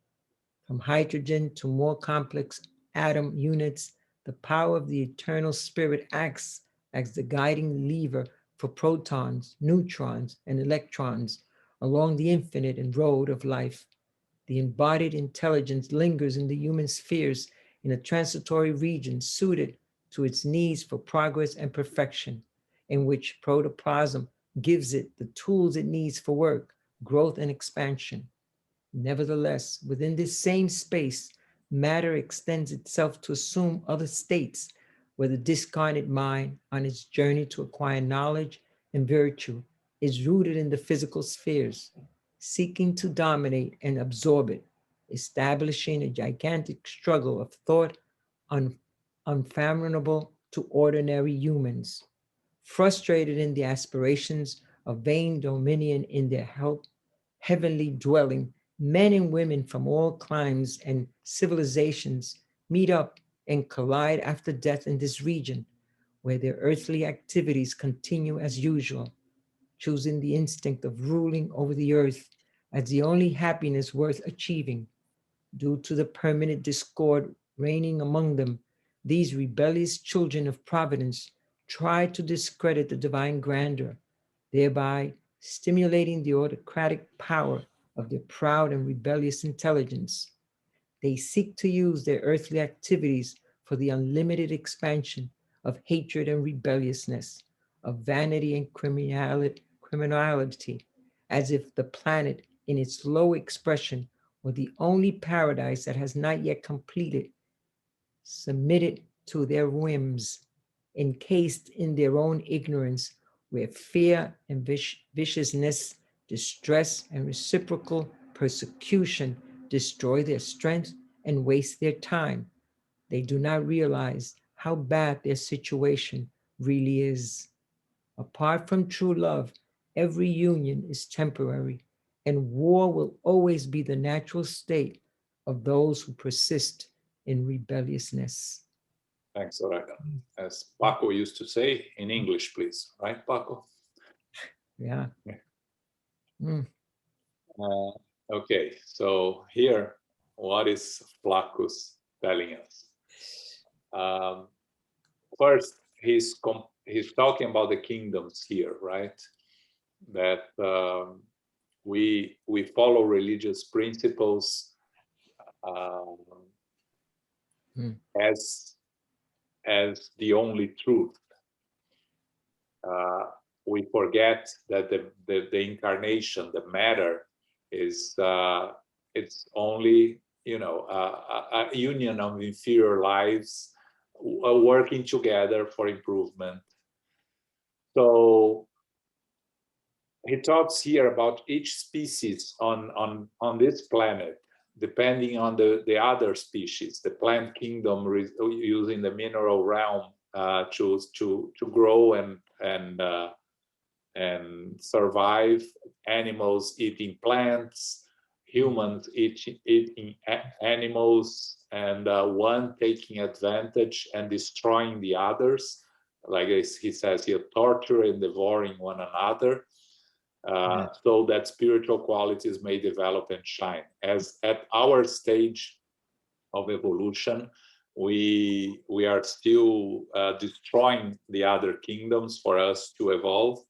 From hydrogen to more complex atom units, the power of the eternal spirit acts as the guiding lever for protons, neutrons, and electrons along the infinite and road of life. The embodied intelligence lingers in the human spheres in a transitory region suited to its needs for progress and perfection, in which protoplasm gives it the tools it needs for work, growth, and expansion. Nevertheless, within this same space, matter extends itself to assume other states where the discarnate mind, on its journey to acquire knowledge and virtue, is rooted in the physical spheres, seeking to dominate and absorb it, establishing a gigantic struggle of thought unfathomable to ordinary humans. Frustrated in the aspirations of vain dominion in their heavenly dwelling, men and women from all climes and civilizations meet up and collide after death in this region, where their earthly activities continue as usual, choosing the instinct of ruling over the earth as the only happiness worth achieving. Due to the permanent discord reigning among them, these rebellious children of providence try to discredit the divine grandeur, thereby stimulating the autocratic power of their proud and rebellious intelligence. They seek to use their earthly activities for the unlimited expansion of hatred and rebelliousness, of vanity and criminality, as if the planet in its low expression were the only paradise that has not yet completed, submitted to their whims, encased in their own ignorance, where fear and viciousness, distress and reciprocal persecution destroy their strength and waste their time. They do not realize how bad their situation really is. Apart from true love, every union is temporary, and war will always be the natural state of those who persist in rebelliousness. Thanks, Aureka. As Paco used to say, in English, please. Right, Paco? Yeah. Mm. Okay, so here, what is Flaccus telling us? First, he's talking about the kingdoms here, right? That we follow religious principles as the only truth. We forget that the incarnation, the matter, is it's only a union of inferior lives working together for improvement. So he talks here about each species on this planet, depending on the other species, the plant kingdom using the mineral realm to grow and survive, animals eating plants, humans eating animals, and one taking advantage and destroying the others, like he says here, torture and devouring one another, so that spiritual qualities may develop and shine. As at our stage of evolution, we are still destroying the other kingdoms for us to evolve,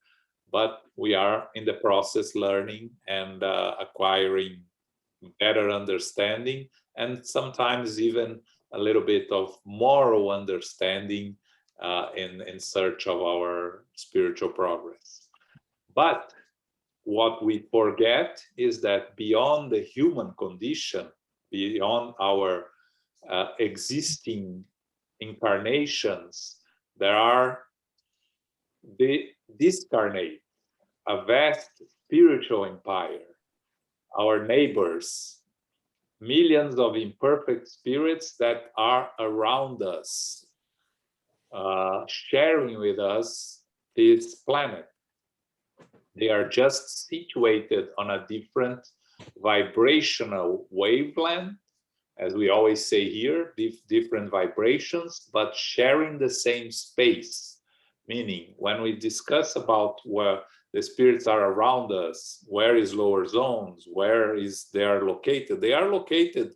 but we are in the process learning and acquiring better understanding, and sometimes even a little bit of moral understanding in search of our spiritual progress. But what we forget is that beyond the human condition, beyond our existing incarnations, there are the discarnate, a vast spiritual empire, our neighbors, millions of imperfect spirits that are around us, sharing with us this planet. They are just situated on a different vibrational wavelength, as we always say here, different vibrations, but sharing the same space. Meaning, when we discuss about where the spirits are around us, where is lower zones, where is they are located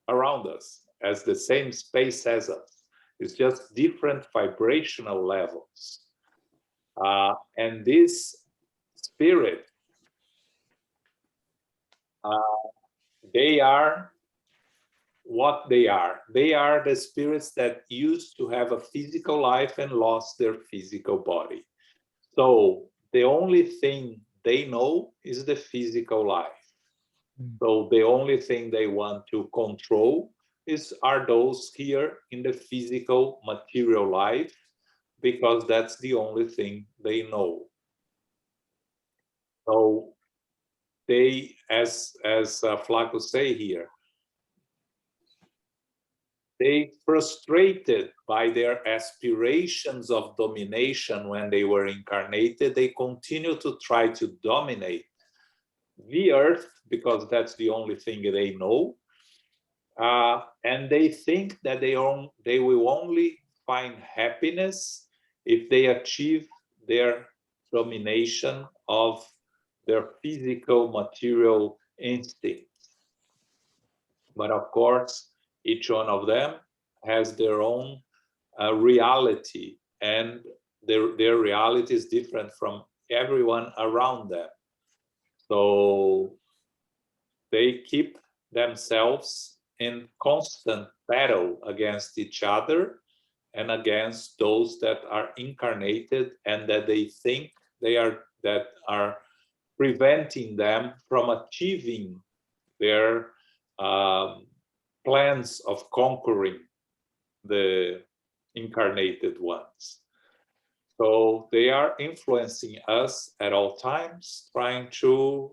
around us as the same space as us. It's just different vibrational levels. And this spirit, they are what they are. They are the spirits that used to have a physical life and lost their physical body. So the only thing they know is the physical life. So the only thing they want to control are those here in the physical material life, because that's the only thing they know. So they, as Flaco say here, they frustrated by their aspirations of domination when they were incarnated, they continue to try to dominate the earth because that's the only thing they know. And they think that they will only find happiness if they achieve their domination of their physical material instincts. But of course, each one of them has their own reality, and their reality is different from everyone around them. So they keep themselves in constant battle against each other and against those that are incarnated and that they think that are preventing them from achieving their plans of conquering the incarnated ones. So they are influencing us at all times, trying to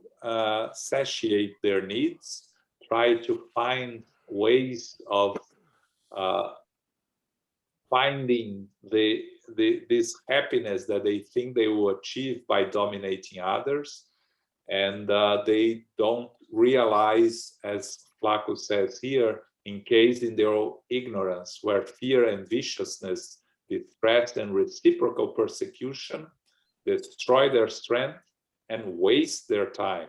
satiate their needs, try to find ways of finding this happiness that they think they will achieve by dominating others. And they don't realize, as Flaco says here, encased in their own ignorance, where fear and viciousness, the threat and reciprocal persecution destroy their strength and waste their time.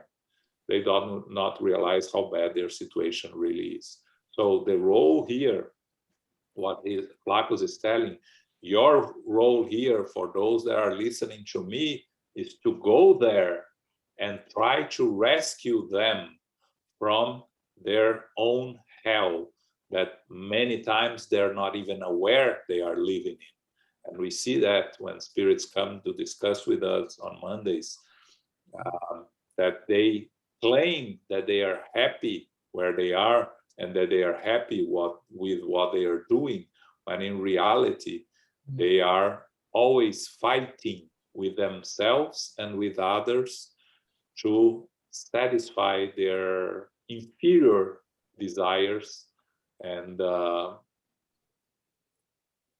They do not realize how bad their situation really is. So the role here, what Flaco is telling, your role here for those that are listening to me is to go there and try to rescue them from their own hell that many times they're not even aware they are living in. And we see that when spirits come to discuss with us on Mondays, that they claim that they are happy where they are and that they are happy with what they are doing, when in reality, they are always fighting with themselves and with others to satisfy their inferior desires. And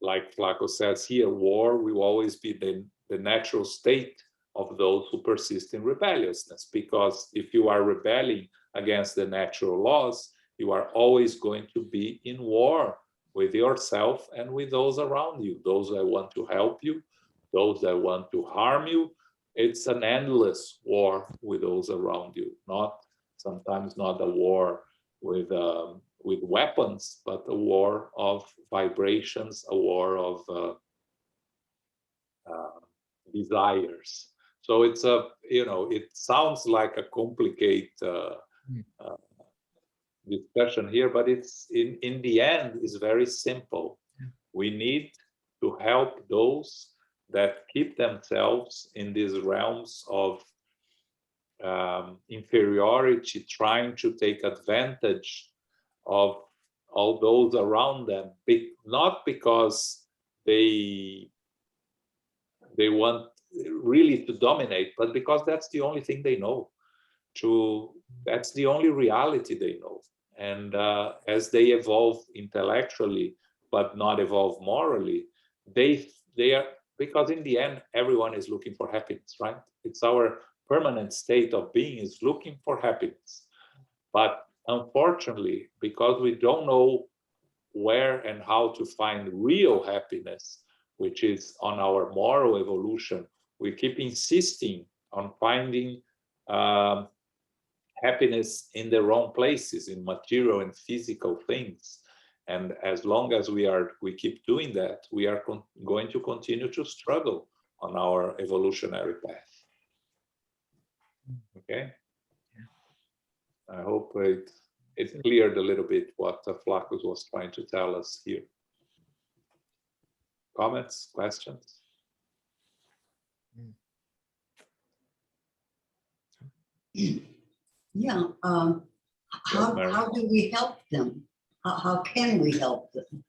like Flaco says here, war will always be the natural state of those who persist in rebelliousness, because if you are rebelling against the natural laws, you are always going to be in war with yourself and with those around you, those that want to help you, those that want to harm you. It's an endless war with those around you, sometimes not a war with weapons, but a war of vibrations, a war of desires. So it's it sounds like a complicated discussion here, but it's in the end is very simple. We need to help those that keep themselves in these realms of inferiority, trying to take advantage of all those around them, not because they want really to dominate, but because that's the only thing they know. That's the only reality they know. And as they evolve intellectually, but not evolve morally, they are, because in the end, everyone is looking for happiness, right? It's our permanent state of being is looking for happiness. But unfortunately, because we don't know where and how to find real happiness, which is on our moral evolution, we keep insisting on finding happiness in the wrong places, in material and physical things. And as long as we keep doing that, we are going to continue to struggle on our evolutionary path. Okay. I hope it cleared a little bit what Flacos was trying to tell us here. Comments, questions? Yeah. How do we help them? How can we help them?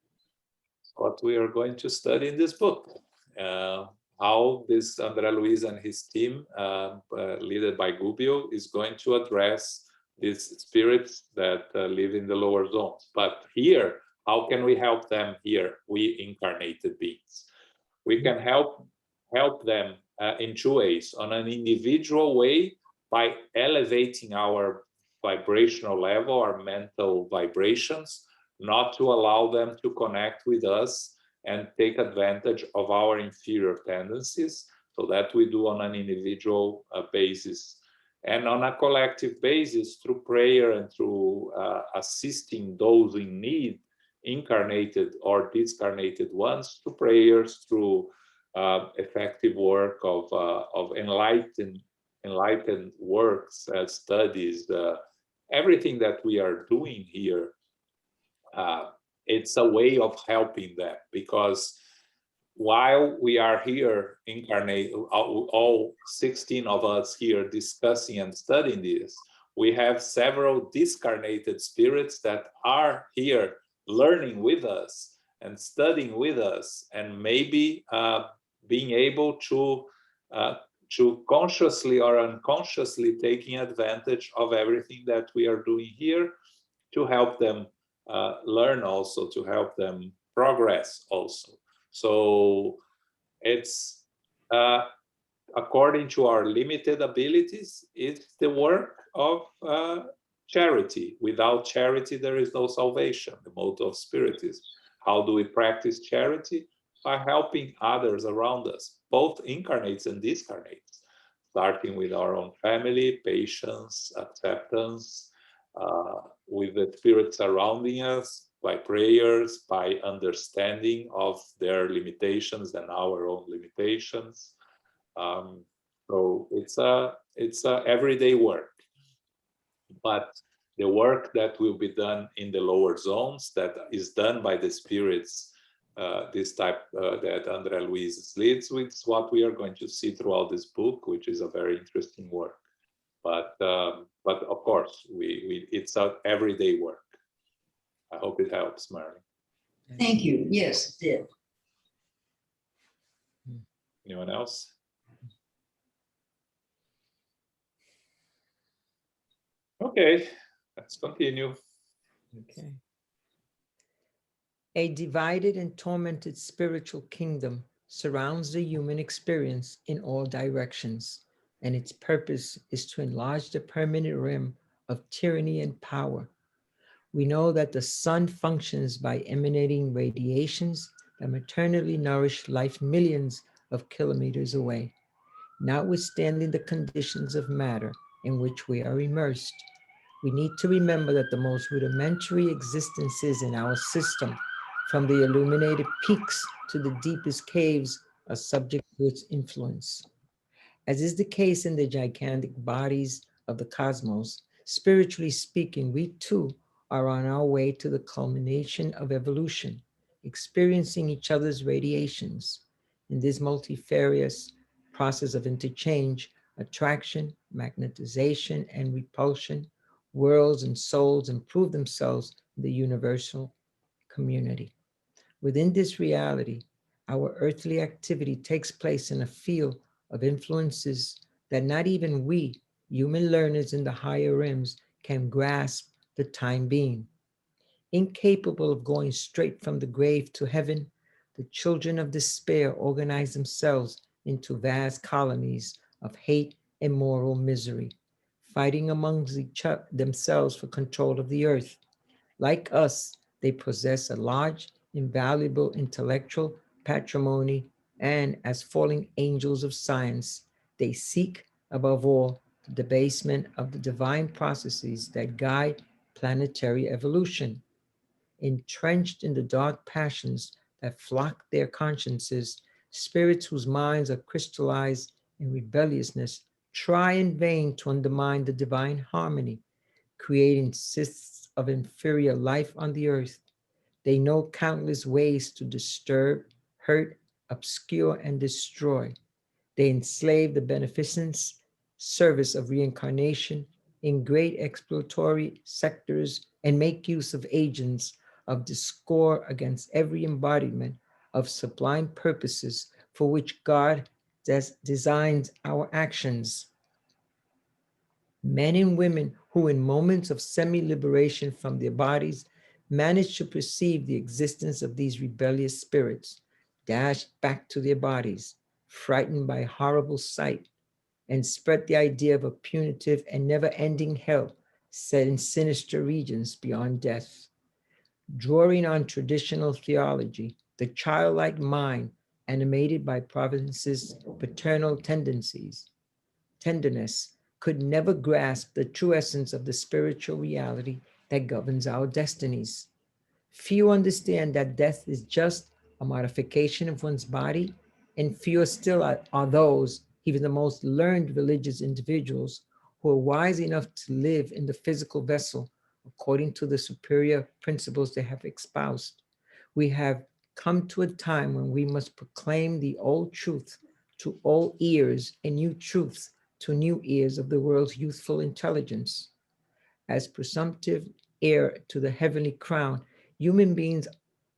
What we are going to study in this book. How this Andre Luiz and his team, led by Gubbio, is going to address these spirits that live in the lower zones. But here, how can we help them here, we incarnated beings? We can help them in two ways. On an individual way, by elevating our vibrational level, our mental vibrations, not to allow them to connect with us and take advantage of our inferior tendencies. So that we do on an individual basis. And on a collective basis, through prayer and through assisting those in need, incarnated or discarnated ones, through prayers, through effective work of enlightened works, studies, everything that we are doing here. It's a way of helping them, because while we are here incarnate, all 16 of us here discussing and studying this, we have several discarnated spirits that are here learning with us and studying with us, and maybe being able to consciously or unconsciously taking advantage of everything that we are doing here to help them learn, also to help them progress also. So it's according to our limited abilities, it's the work of charity. Without charity, there is no salvation, the motto of Spiritism. How do we practice charity? By helping others around us, both incarnates and discarnates, starting with our own family, patience, acceptance, with the spirits surrounding us, by prayers, by understanding of their limitations and our own limitations. So it's a everyday work. But the work that will be done in the lower zones, that is done by the spirits, this type that Andre Luiz leads with, is what we are going to see throughout this book, which is a very interesting work. But of course, it's an everyday work. I hope it helps, Mary. Thank you. Yes, it did. Anyone else? Okay, let's continue. Okay. A divided and tormented spiritual kingdom surrounds the human experience in all directions, and its purpose is to enlarge the permanent rim of tyranny and power. We know that the sun functions by emanating radiations that maternally nourish life millions of kilometers away. Notwithstanding the conditions of matter in which we are immersed, we need to remember that the most rudimentary existences in our system, from the illuminated peaks to the deepest caves, are subject to its influence. As is the case in the gigantic bodies of the cosmos, spiritually speaking, we too are on our way to the culmination of evolution, experiencing each other's radiations. In this multifarious process of interchange, attraction, magnetization, and repulsion, worlds and souls improve themselves in the universal community. Within this reality, our earthly activity takes place in a field of influences that not even we, human learners in the higher rims, can grasp the time being. Incapable of going straight from the grave to heaven, the children of despair organize themselves into vast colonies of hate and moral misery, fighting amongst themselves for control of the earth. Like us, they possess a large, invaluable intellectual patrimony, and as falling angels of science, they seek, above all, the debasement of the divine processes that guide planetary evolution. Entrenched in the dark passions that flock their consciences, spirits whose minds are crystallized in rebelliousness try in vain to undermine the divine harmony, creating cysts of inferior life on the earth. They know countless ways to disturb, hurt, obscure, and destroy. They enslave the beneficent service of reincarnation in great exploratory sectors and make use of agents of discord against every embodiment of sublime purposes for which God designs our actions. Men and women who in moments of semi-liberation from their bodies manage to perceive the existence of these rebellious spirits, dash back to their bodies, frightened by a horrible sight, and spread the idea of a punitive and never-ending hell set in sinister regions beyond death. Drawing on traditional theology, the childlike mind, animated by Providence's paternal tenderness, could never grasp the true essence of the spiritual reality that governs our destinies. Few understand that death is just a modification of one's body, and fewer still are those, even the most learned religious individuals, who are wise enough to live in the physical vessel according to the superior principles they have espoused. We have come to a time when we must proclaim the old truth to all ears and new truths to new ears of the world's youthful intelligence. As presumptive heir to the heavenly crown, human beings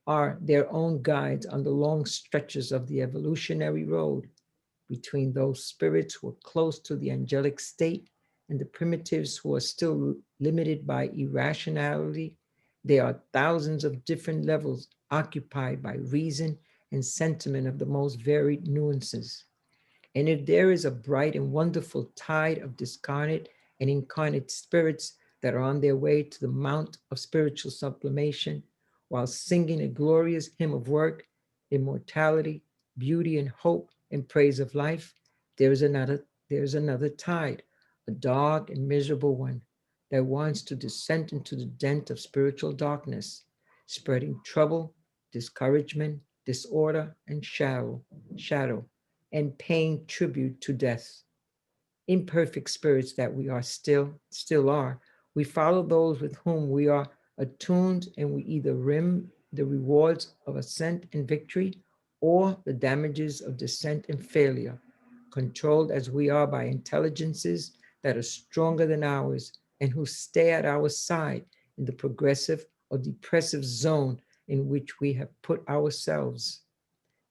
are their own guides on the long stretches of the evolutionary road between those spirits who are close to the angelic state and the primitives who are still limited by irrationality. There are thousands of different levels occupied by reason and sentiment of the most varied nuances. And if there is a bright and wonderful tide of discarnate and incarnate spirits that are on their way to the mount of spiritual sublimation, while singing a glorious hymn of work, immortality, beauty, and hope, and praise of life, there is another tide, a dark and miserable one, that wants to descend into the dent of spiritual darkness, spreading trouble, discouragement, disorder, and shadow, and paying tribute to death. Imperfect spirits that we are still are, we follow those with whom we are attuned, and we either rim the rewards of ascent and victory or the damages of descent and failure, controlled as we are by intelligences that are stronger than ours and who stay at our side in the progressive or depressive zone in which we have put ourselves.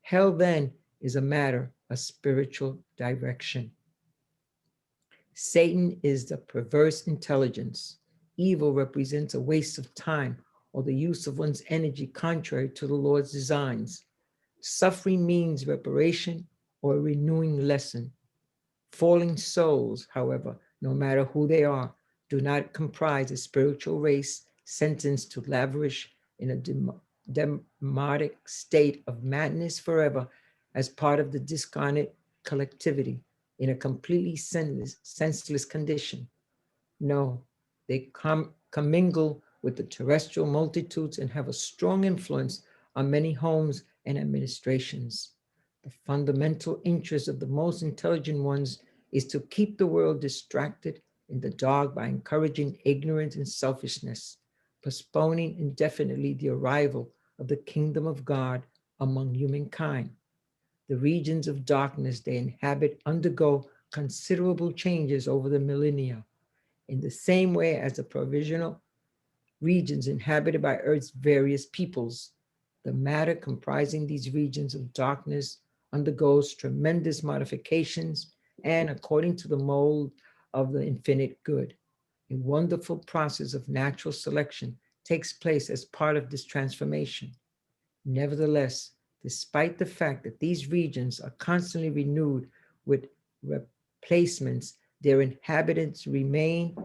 Hell then is a matter of spiritual direction. Satan is the perverse intelligence. Evil represents a waste of time or the use of one's energy contrary to the Lord's designs. Suffering means reparation or a renewing lesson. Falling souls, however, no matter who they are, do not comprise a spiritual race sentenced to lavish in a demotic state of madness forever as part of the discarnate collectivity in a completely senseless condition. No, they commingle with the terrestrial multitudes and have a strong influence on many homes and administrations. The fundamental interest of the most intelligent ones is to keep the world distracted in the dark by encouraging ignorance and selfishness, postponing indefinitely the arrival of the kingdom of God among humankind. The regions of darkness they inhabit undergo considerable changes over the millennia, in the same way as the provisional regions inhabited by Earth's various peoples. The matter comprising these regions of darkness undergoes tremendous modifications and, according to the mold of the infinite good, A wonderful process of natural selection takes place as part of this transformation. Nevertheless, despite the fact that these regions are constantly renewed with replacements, their inhabitants remain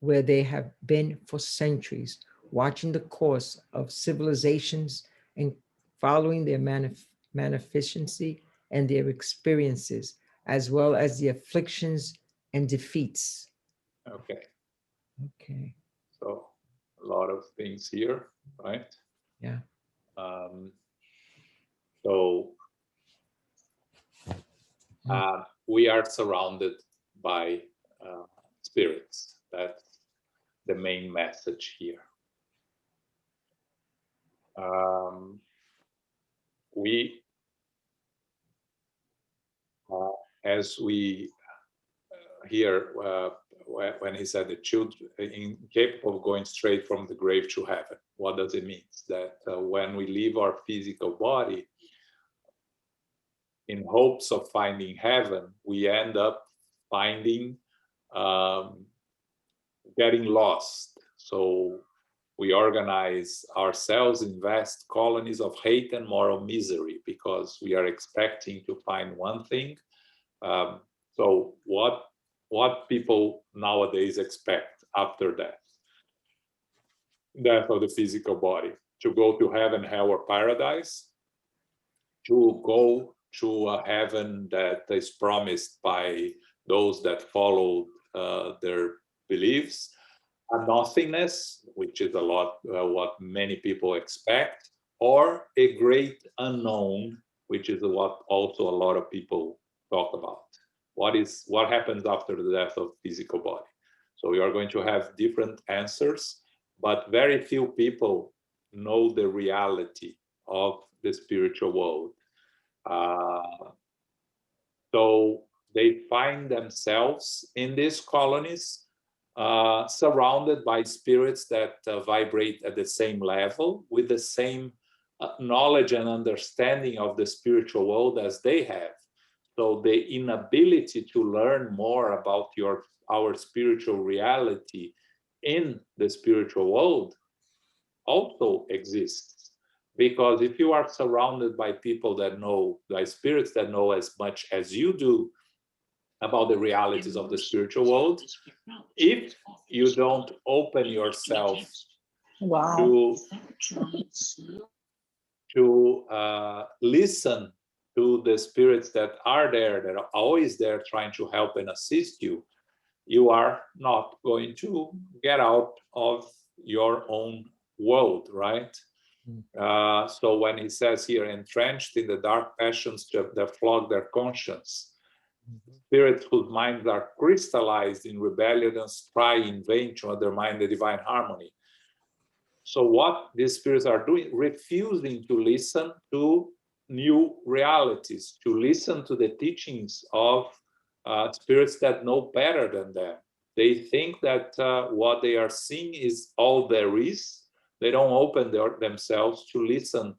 where they have been for centuries, watching the course of civilizations and following their magnificency and their experiences, as well as the afflictions and defeats. Okay. Okay. So a lot of things here, right? Yeah. So we are surrounded by spirits. That's the main message here. We, as we hear when he said the children incapable of going straight from the grave to heaven, what does it mean? That when we leave our physical body in hopes of finding heaven, we end up finding getting lost. So we organize ourselves in vast colonies of hate and moral misery because we are expecting to find one thing. So what people nowadays expect after death of the physical body? To go to heaven, hell, or paradise? To go to a heaven that is promised by those that follow their beliefs? A nothingness, which is a lot what many people expect, or a great unknown, which is what also a lot of people talk about. What happens after the death of physical body? So we are going to have different answers, but very few people know the reality of the spiritual world. So they find themselves in these colonies surrounded by spirits that vibrate at the same level, with the same knowledge and understanding of the spiritual world as they have. So the inability to learn more about our spiritual reality in the spiritual world also exists. Because if you are surrounded by people that know, by spirits that know as much as you do about the realities of the spiritual world, if you don't open yourself to listen to the spirits that are there, that are always there trying to help and assist you, you are not going to get out of your own world, right? So when he says here, entrenched in the dark passions that flog their conscience, spirits whose minds are crystallized in rebellion and strive in vain to undermine the divine harmony. So what these spirits are doing, refusing to listen to new realities, to listen to the teachings of spirits that know better than them. They think that what they are seeing is all there is. They don't open themselves to listen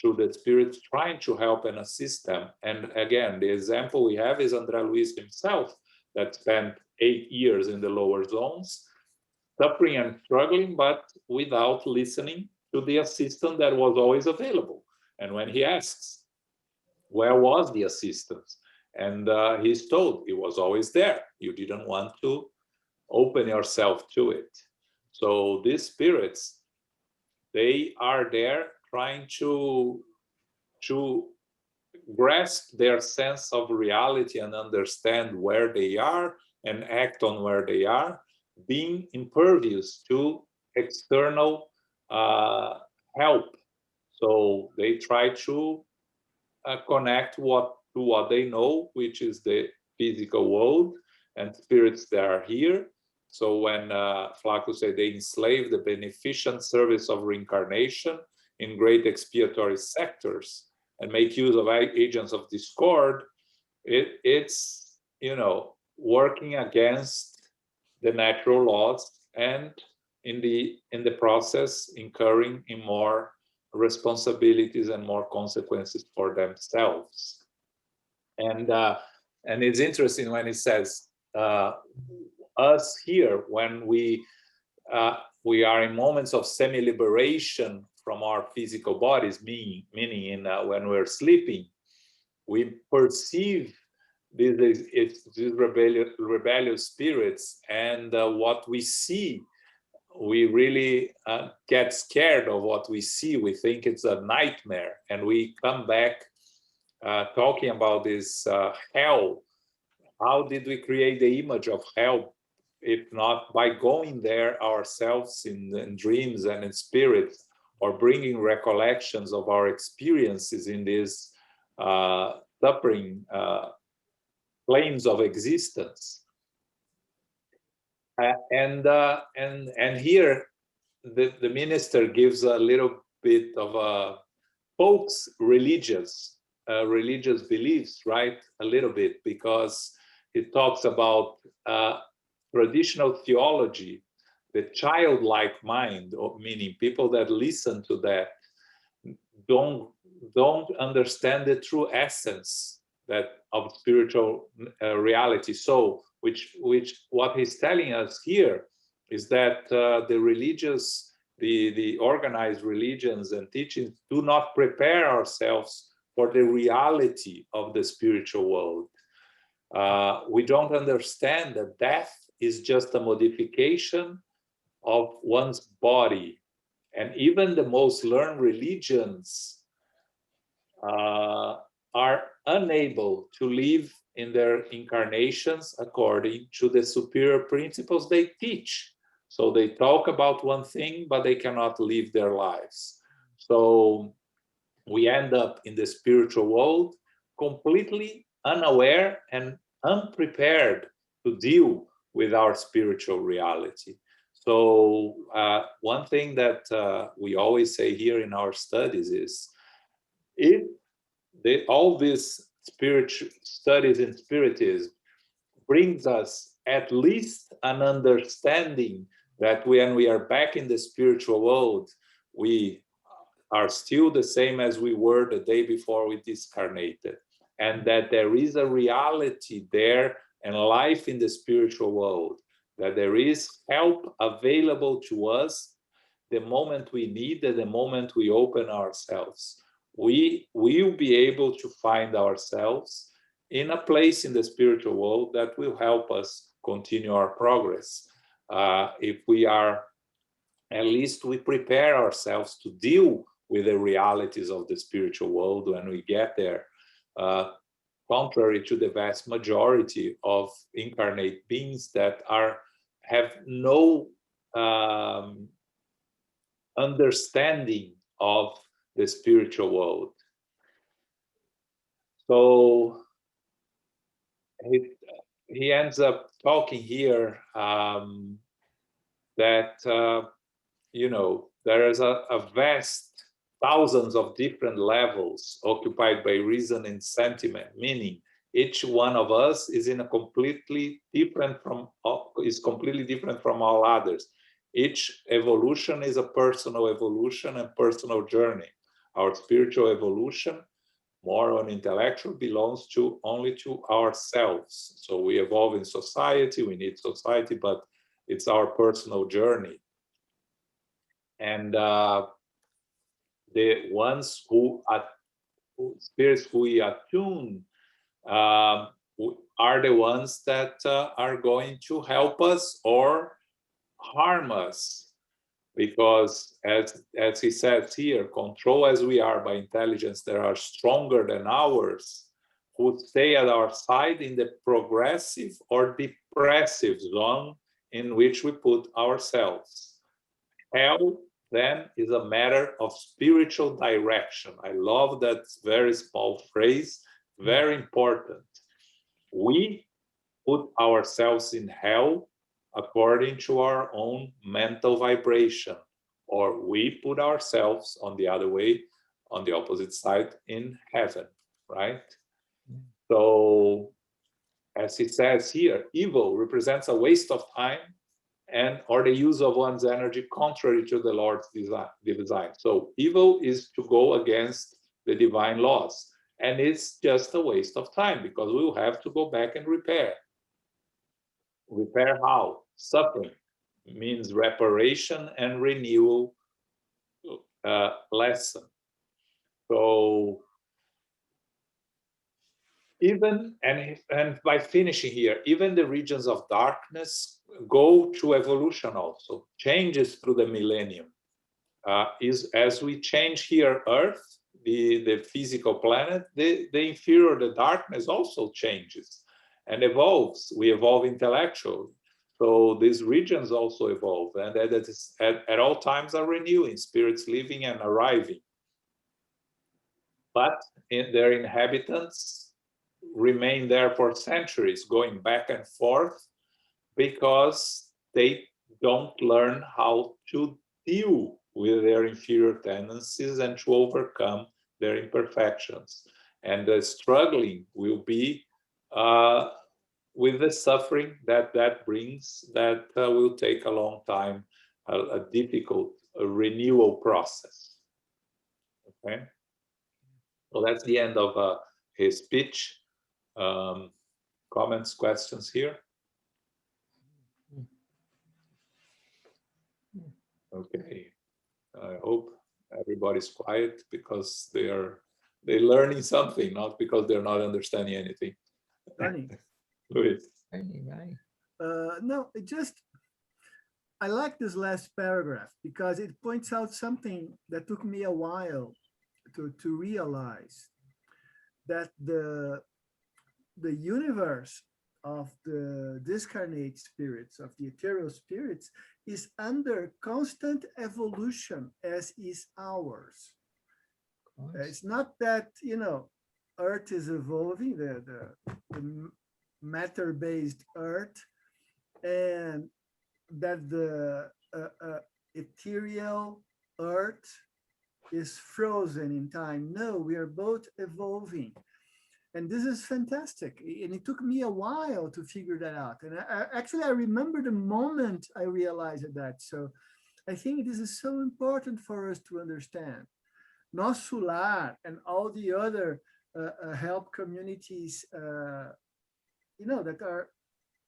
to the spirits trying to help and assist them. And again, the example we have is Andre Luiz himself, that spent 8 years in the lower zones, suffering and struggling, but without listening to the assistant that was always available. And when he asks, where was the assistance? And he's told, it was always there. You didn't want to open yourself to it. So these spirits, they are there trying to grasp their sense of reality and understand where they are and act on where they are, being impervious to external help. So they try to connect to what they know, which is the physical world and spirits that are here. So when Flaco said they enslave the beneficent service of reincarnation in great expiatory sectors and make use of agents of discord, it's working against the natural laws, and in the process incurring in more responsibilities and more consequences for themselves. And it's interesting when it says us here, when we are in moments of semi-liberation from our physical bodies, meaning when we're sleeping, we perceive these rebellious spirits, and what we see, we really get scared of what we see. We think it's a nightmare, and we come back talking about this hell. How did we create the image of hell, if not by going there ourselves in dreams and in spirit, or bringing recollections of our experiences in these suffering planes of existence. And here the minister gives a little bit of a folks religious beliefs, right? A little bit, because he talks about traditional theology, the childlike mind, meaning people that listen to that don't understand the true essence that of spiritual reality. So, which what he's telling us here is that the organized religions and teachings do not prepare ourselves for the reality of the spiritual world. We don't understand that death is just a modification of one's body. And even the most learned religions are unable to live in their incarnations according to the superior principles they teach. So they talk about one thing, but they cannot live their lives. So we end up in the spiritual world completely unaware and unprepared to deal with our spiritual reality. So one thing that we always say here in our studies is, if all these spiritual studies in spiritism brings us at least an understanding that when we are back in the spiritual world, we are still the same as we were the day before we discarnated, and that there is a reality there and life in the spiritual world, that there is help available to us the moment we need it, the moment we open ourselves. We will be able to find ourselves in a place in the spiritual world that will help us continue our progress. If we are, at least we prepare ourselves to deal with the realities of the spiritual world when we get there. Contrary to the vast majority of incarnate beings that have no understanding of the spiritual world. So he ends up talking here that there is a vast thousands of different levels occupied by reason and sentiment, meaning each one of us is completely different from all others. Each evolution is a personal evolution and personal journey. Our spiritual evolution, moral and intellectual, belongs only to ourselves. So we evolve in society, we need society, but it's our personal journey. And the ones spirits who we attune are the ones that are going to help us or harm us, because as he says here, control as we are by intelligence that are stronger than ours, who stay at our side in the progressive or depressive zone in which we put ourselves. Hell then is a matter of spiritual direction. I love that very small phrase, very important. We put ourselves in hell according to our own mental vibration, or we put ourselves on the other way, on the opposite side, in heaven, right? So, as he says here, evil represents a waste of time or the use of one's energy contrary to the Lord's design. So evil is to go against the divine laws, and it's just a waste of time because we will have to go back and repair. Repair how? Suffering means reparation and renewal lesson. So even, and by finishing here, even the regions of darkness go through evolution also, changes through the millennium. Is as we change here Earth, the physical planet, the inferior, the darkness also changes and evolves. We evolve intellectually. So these regions also evolve, and that is at all times are renewing, spirits living and arriving. But their inhabitants remain there for centuries, going back and forth, because they don't learn how to deal with their inferior tendencies and to overcome their imperfections. And the struggling will be with the suffering that brings, that will take a long time, a difficult renewal process. Okay, so that's the end of his speech. Comments, questions here? Okay, I hope everybody's quiet because they're learning something, not because they're not understanding anything. Luis. Right. No, I like this last paragraph because it points out something that took me a while to realize, that the universe of the discarnate spirits, of the ethereal spirits, is under constant evolution, as is ours. It's not that, Earth is evolving, the matter-based Earth, and that the ethereal Earth is frozen in time. No, we are both evolving. And this is fantastic. And it took me a while to figure that out. And I remember the moment I realized that. So I think this is so important for us to understand. Nosso Lar and all the other help communities, that are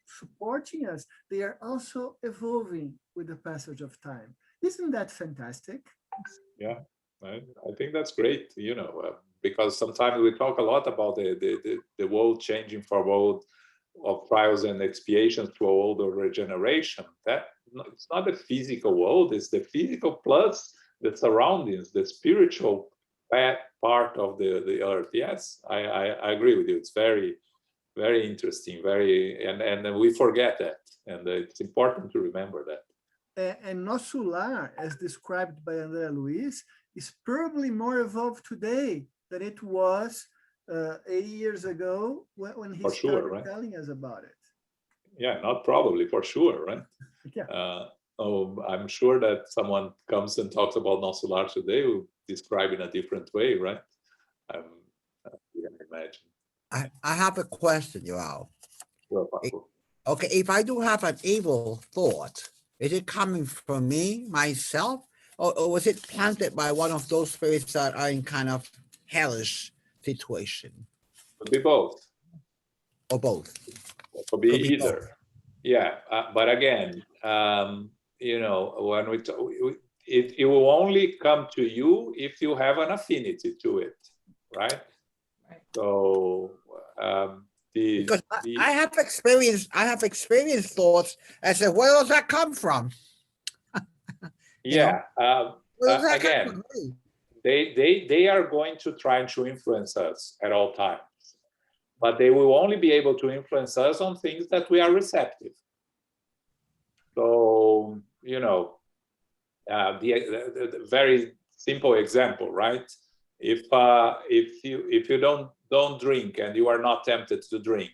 supporting us, they are also evolving with the passage of time. Isn't that fantastic? Yeah, I think that's great, because sometimes we talk a lot about the world changing for a world of trials and expiations to a world of regeneration. That it's not the physical world, it's the physical plus the surroundings, the spiritual part of the earth. Yes, I agree with you. It's very, very interesting, and we forget that, and it's important to remember that. And Nosso Lar, as described by Andre Luiz, is probably more evolved today than it was 80 years ago when he started telling us about it. Yeah, not probably, for sure, right? Yeah. I'm sure that someone comes and talks about Nosso Lar today will describe in a different way, right? I can imagine. I have a question, Joao. Well, okay, if I do have an evil thought, is it coming from me, myself, or was it planted by one of those spirits that are in kind of hellish situation? Could be both. Or both. Could be either. Both. Yeah, but again, when we talk, it will only come to you if you have an affinity to it, right? So because I have experienced thoughts. I said, where does that come from? Yeah. Again, they are going to try to influence us at all times, but they will only be able to influence us on things that we are receptive. So the very simple example, right? If you don't drink and you are not tempted to drink,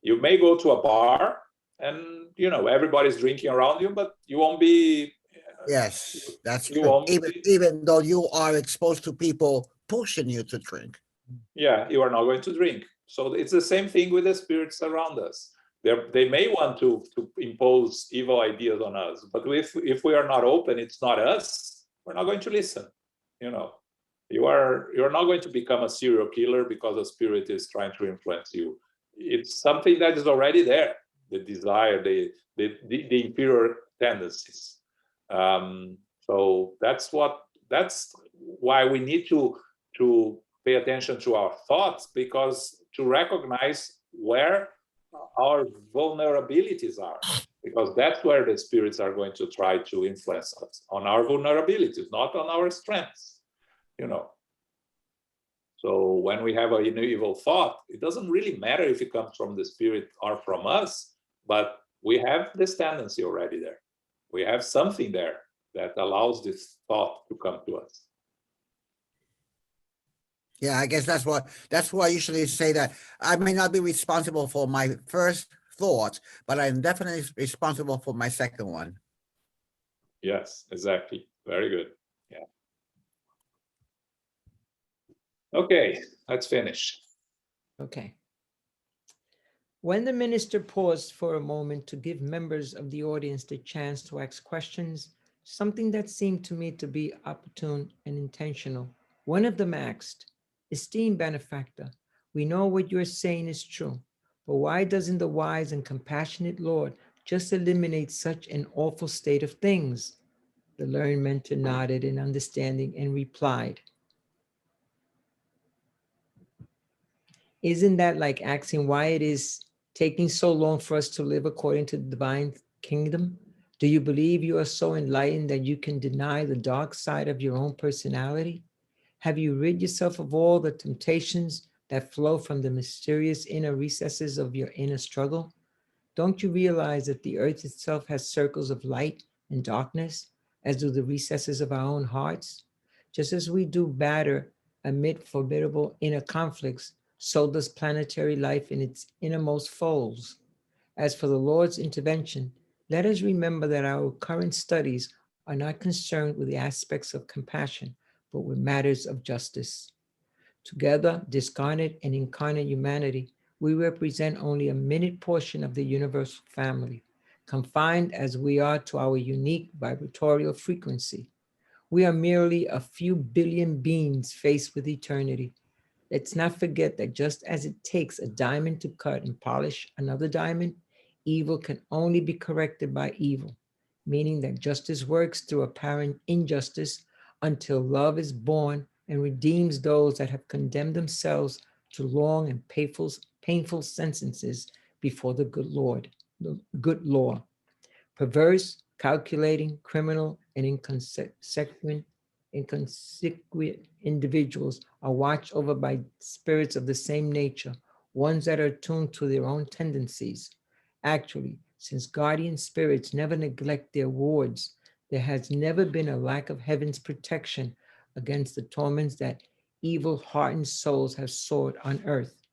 you may go to a bar and everybody's drinking around you, but you won't be. Yes, that's true. Even though you are exposed to people pushing you to drink. Yeah, you are not going to drink. So it's the same thing with the spirits around us. They may want to impose evil ideas on us, but if we are not open, it's not us. We're not going to listen. You're not going to become a serial killer because a spirit is trying to influence you. It's something that is already there. the desire, the inferior tendencies. So that's why we need to pay attention to our thoughts, because to recognize where our vulnerabilities are, because that's where the spirits are going to try to influence us, on our vulnerabilities, not on our strengths, you know. So when we have an evil thought, it doesn't really matter if it comes from the spirit or from us, but we have this tendency already there. We have something there that allows this thought to come to us. Yeah, I guess that's why I usually say that I may not be responsible for my first thought, but I'm definitely responsible for my second one. Yes, exactly. Very good. Yeah. Okay, let's finish. Okay. When the minister paused for a moment to give members of the audience the chance to ask questions, something that seemed to me to be opportune and intentional, one of them asked, "Esteemed benefactor, we know what you're saying is true, but why doesn't the wise and compassionate Lord just eliminate such an awful state of things?" The learned mentor nodded in understanding and replied, "Isn't that like asking why it is taking so long for us to live according to the divine kingdom? Do you believe you are so enlightened that you can deny the dark side of your own personality? Have you rid yourself of all the temptations that flow from the mysterious inner recesses of your inner struggle? Don't you realize that the earth itself has circles of light and darkness, as do the recesses of our own hearts? Just as we do batter amid formidable inner conflicts, so does planetary life in its innermost folds. As for the Lord's intervention, let us remember that our current studies are not concerned with the aspects of compassion, but with matters of justice. Together, discarnate and incarnate humanity, we represent only a minute portion of the universal family, confined as we are to our unique vibratorial frequency. We are merely a few billion beings faced with eternity. Let's not forget that just as it takes a diamond to cut and polish another diamond, evil can only be corrected by evil, meaning that justice works through apparent injustice until love is born and redeems those that have condemned themselves to long and painful sentences before the good Lord, the good law. Perverse, calculating, criminal, and inconsequent individuals are watched over by spirits of the same nature, ones that are tuned to their own tendencies. Actually, since guardian spirits never neglect their wards, there has never been a lack of heaven's protection against the torments that evil-hearted souls have sought on earth.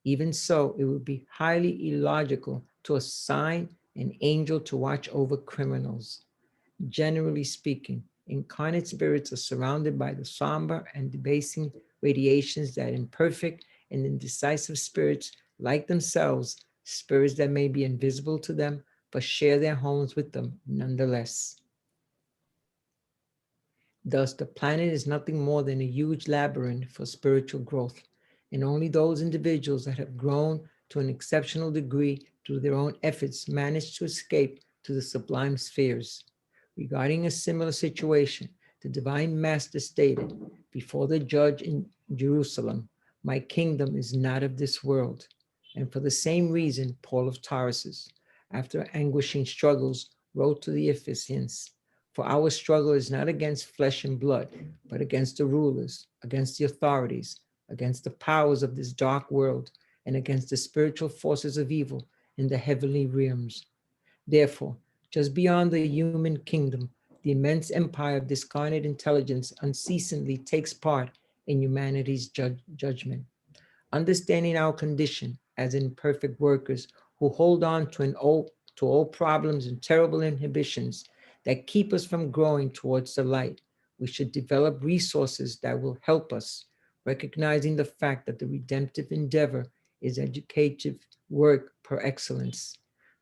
Even so, it would be highly illogical to assign an angel to watch over criminals. Generally speaking, incarnate spirits are surrounded by the somber and debasing radiations that imperfect and indecisive spirits like themselves, spirits that may be invisible to them, but share their homes with them nonetheless. Thus, the planet is nothing more than a huge labyrinth for spiritual growth, and only those individuals that have grown to an exceptional degree through their own efforts manage to escape to the sublime spheres. Regarding a similar situation, the Divine Master stated before the judge in Jerusalem, "My kingdom is not of this world." And for the same reason, Paul of Tarsus, after anguishing struggles, wrote to the Ephesians, "For our struggle is not against flesh and blood, but against the rulers, against the authorities, against the powers of this dark world, and against the spiritual forces of evil in the heavenly realms." Therefore, just beyond the human kingdom, the immense empire of discarnate intelligence unceasingly takes part in humanity's judgment. Understanding our condition as imperfect workers who hold on to old problems and terrible inhibitions that keep us from growing towards the light, we should develop resources that will help us, recognizing the fact that the redemptive endeavor is educative work per excellence.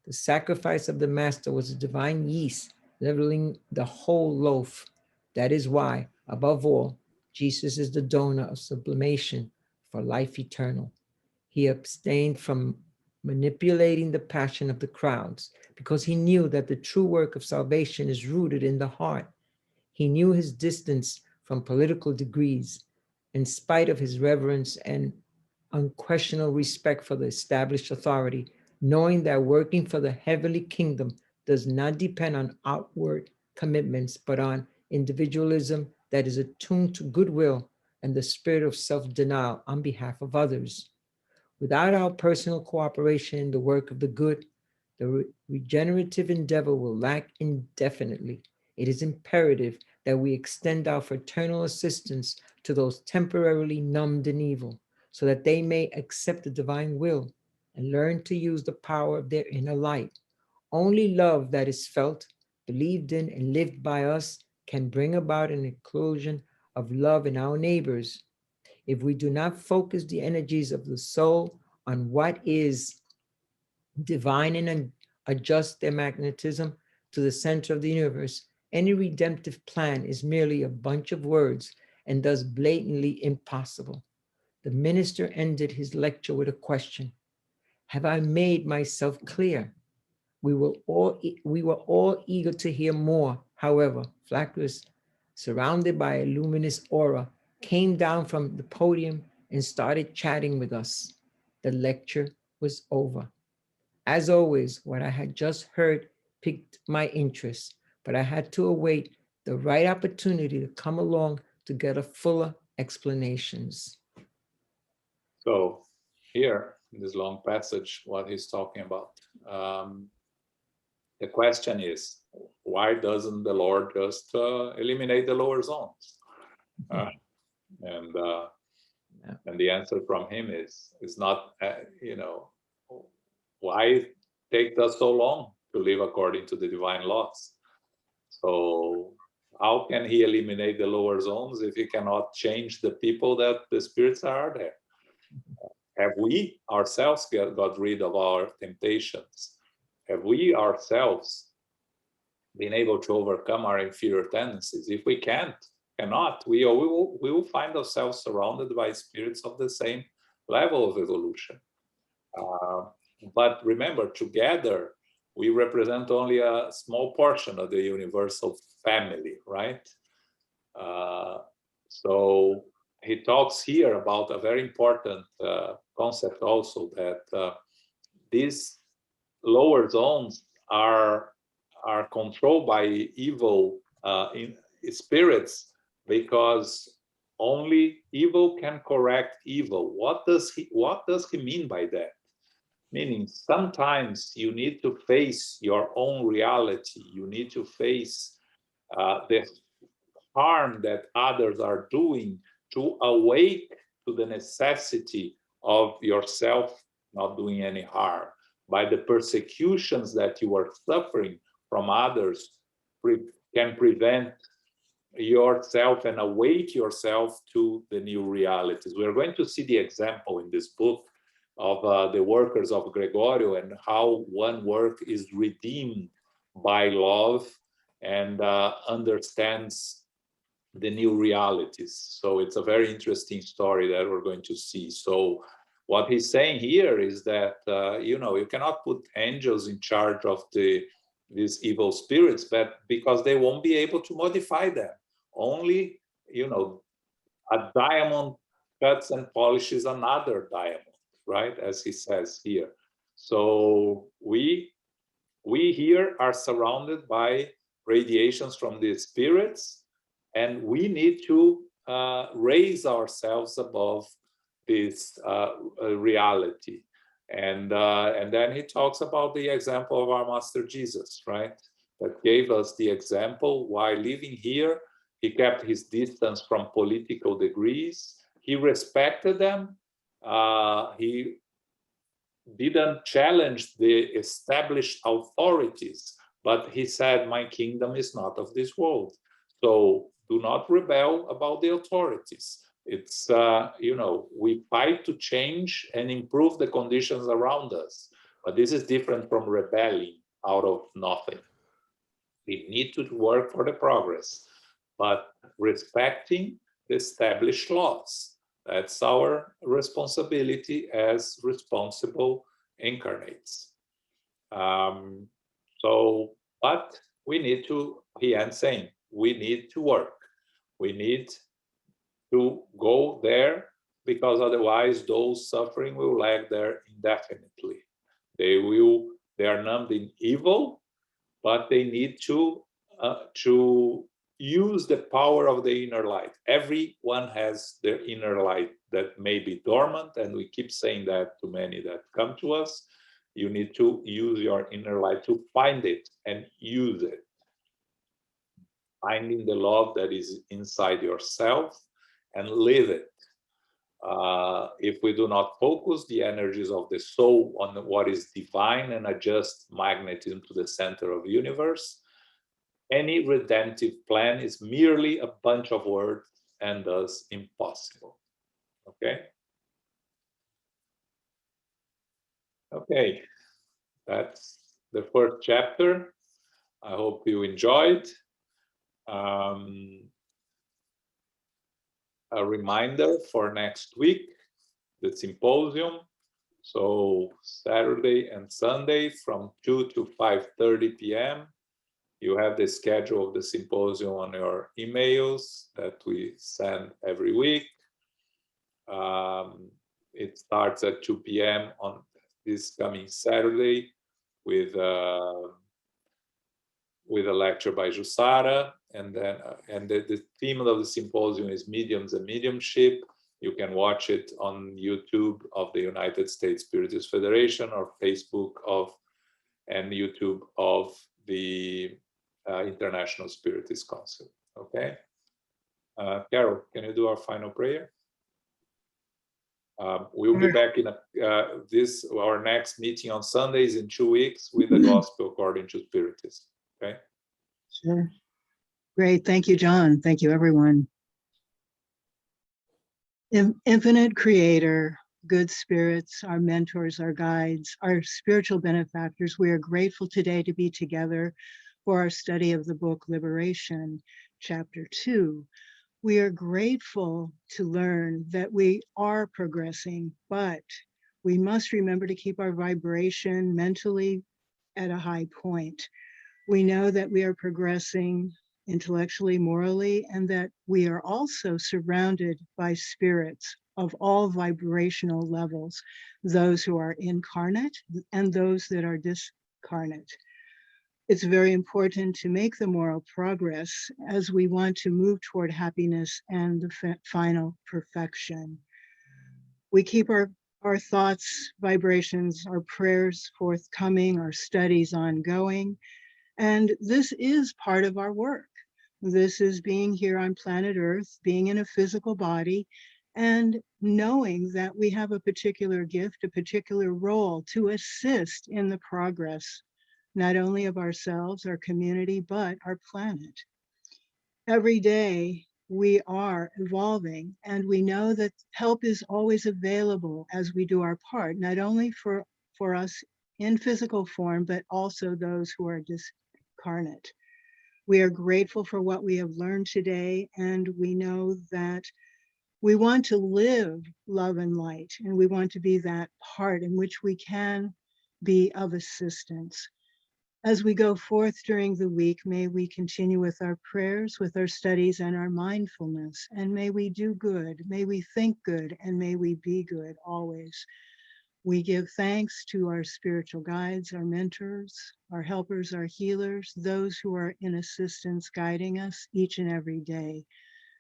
The sacrifice of the Master was a divine yeast leveling the whole loaf. That is why, above all, Jesus is the donor of sublimation for life eternal. He abstained from manipulating the passion of the crowds, because he knew that the true work of salvation is rooted in the heart. He knew his distance from political degrees, in spite of his reverence and unquestionable respect for the established authority, knowing that working for the heavenly kingdom does not depend on outward commitments, but on individualism that is attuned to goodwill and the spirit of self-denial on behalf of others. Without our personal cooperation in the work of the good, the regenerative endeavor will lack indefinitely. It is imperative that we extend our fraternal assistance to those temporarily numbed in evil, so that they may accept the divine will and learn to use the power of their inner light. Only love that is felt, believed in, and lived by us can bring about an inclusion of love in our neighbors. If we do not focus the energies of the soul on what is divine and adjust their magnetism to the center of the universe, any redemptive plan is merely a bunch of words and thus blatantly impossible. The minister ended his lecture with a question. Have I made myself clear? We were all eager to hear more. However, Flaccus, surrounded by a luminous aura, came down from the podium and started chatting with us. The lecture was over. As always, what I had just heard piqued my interest, but I had to await the right opportunity to come along to get a fuller explanations. So here in this long passage, what he's talking about, the question is, why doesn't the Lord just eliminate the lower zones? And the answer from him is not, why take us so long to live according to the divine laws? So how can he eliminate the lower zones if he cannot change the people that the spirits are there? Have we ourselves got rid of our temptations? Have we ourselves been able to overcome our inferior tendencies? If we cannot, we will find ourselves surrounded by spirits of the same level of evolution. But remember, together, we represent only a small portion of the universal family, right? So he talks here about a very important concept also, that these lower zones are controlled by evil spirits, because only evil can correct evil. What does he mean by that? Meaning, sometimes you need to face your own reality. You need to face the harm that others are doing to awake to the necessity of yourself not doing any harm. By the persecutions that you are suffering from others, can prevent yourself and awake yourself to the new realities. We're going to see the example in this book of the workers of Gregorio, and how one work is redeemed by love and understands the new realities. So it's a very interesting story that we're going to see. So what he's saying here is that you cannot put angels in charge of these evil spirits, but because they won't be able to modify them. Only a diamond cuts and polishes another diamond, right? As he says here. So we here are surrounded by radiations from the spirits, and we need to raise ourselves above this reality. And then he talks about the example of our Master Jesus, right? That gave us the example. While living here, he kept his distance from political degrees. He respected them. He didn't challenge the established authorities, but he said, my kingdom is not of this world. So do not rebel about the authorities. It's, we fight to change and improve the conditions around us. But this is different from rebelling out of nothing. We need to work for the progress, but respecting the established laws. That's our responsibility as responsible incarnates. But we need to, he ends saying, we need to work. We need to go there, because otherwise those suffering will lag there indefinitely. They are numbed in evil, but they need to use the power of the inner light. Everyone has their inner light that may be dormant, and we keep saying that to many that come to us. You need to use your inner light to find it and use it. Finding the love that is inside yourself and live it. If we do not focus the energies of the soul on what is divine and adjust magnetism to the center of the universe, any redemptive plan is merely a bunch of words and thus impossible. Okay? Okay, that's the first chapter. I hope you enjoyed. A reminder for next week, the symposium. So Saturday and Sunday from 2 to 5:30 p.m. You have the schedule of the symposium on your emails that we send every week. It starts at 2 p.m. on this coming Saturday with a lecture by Jussara, and then the theme of the symposium is mediums and mediumship. You can watch it on YouTube of the United States Spiritist Federation or Facebook and YouTube of the International Spiritist Council. Okay, Carol, can you do our final prayer? We'll be back in our next meeting on Sundays in 2 weeks with the Gospel according to Spiritism. Okay. Sure. Great. Thank you, John. Thank you, everyone. Infinite Creator, good spirits, our mentors, our guides, our spiritual benefactors, we are grateful today to be together for our study of the book Liberation, Chapter 2. We are grateful to learn that we are progressing, but we must remember to keep our vibration mentally at a high point. We know that we are progressing intellectually, morally, and that we are also surrounded by spirits of all vibrational levels, those who are incarnate and those that are discarnate. It's very important to make the moral progress as we want to move toward happiness and the final perfection. We keep our thoughts, vibrations, our prayers forthcoming, our studies ongoing, and this is part of our work. This is being here on planet Earth, being in a physical body, and knowing that we have a particular gift, a particular role to assist in the progress, not only of ourselves, our community, but our planet. Every day we are evolving, and we know that help is always available as we do our part, not only for us in physical form, but also those who are discarnate. We are grateful for what we have learned today, and we know that we want to live love and light, and we want to be that part in which we can be of assistance. As we go forth during the week, may we continue with our prayers, with our studies and our mindfulness, and may we do good, may we think good, and may we be good always. We give thanks to our spiritual guides, our mentors, our helpers, our healers, those who are in assistance guiding us each and every day.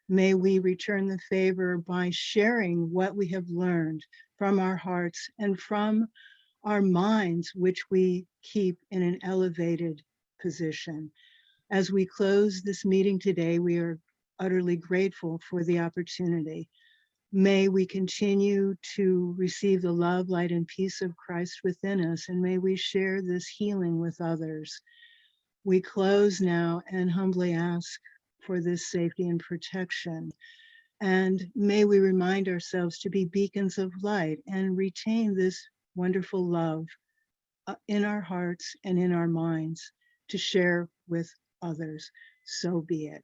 May we return the favor by sharing what we have learned from our hearts and from our minds, which we keep in an elevated position. As we close this meeting today, we are utterly grateful for the opportunity. May we continue to receive the love, light, and peace of Christ within us, and may we share this healing with others. We close now and humbly ask for this safety and protection. And may we remind ourselves to be beacons of light and retain this wonderful love in our hearts and in our minds to share with others. So be it.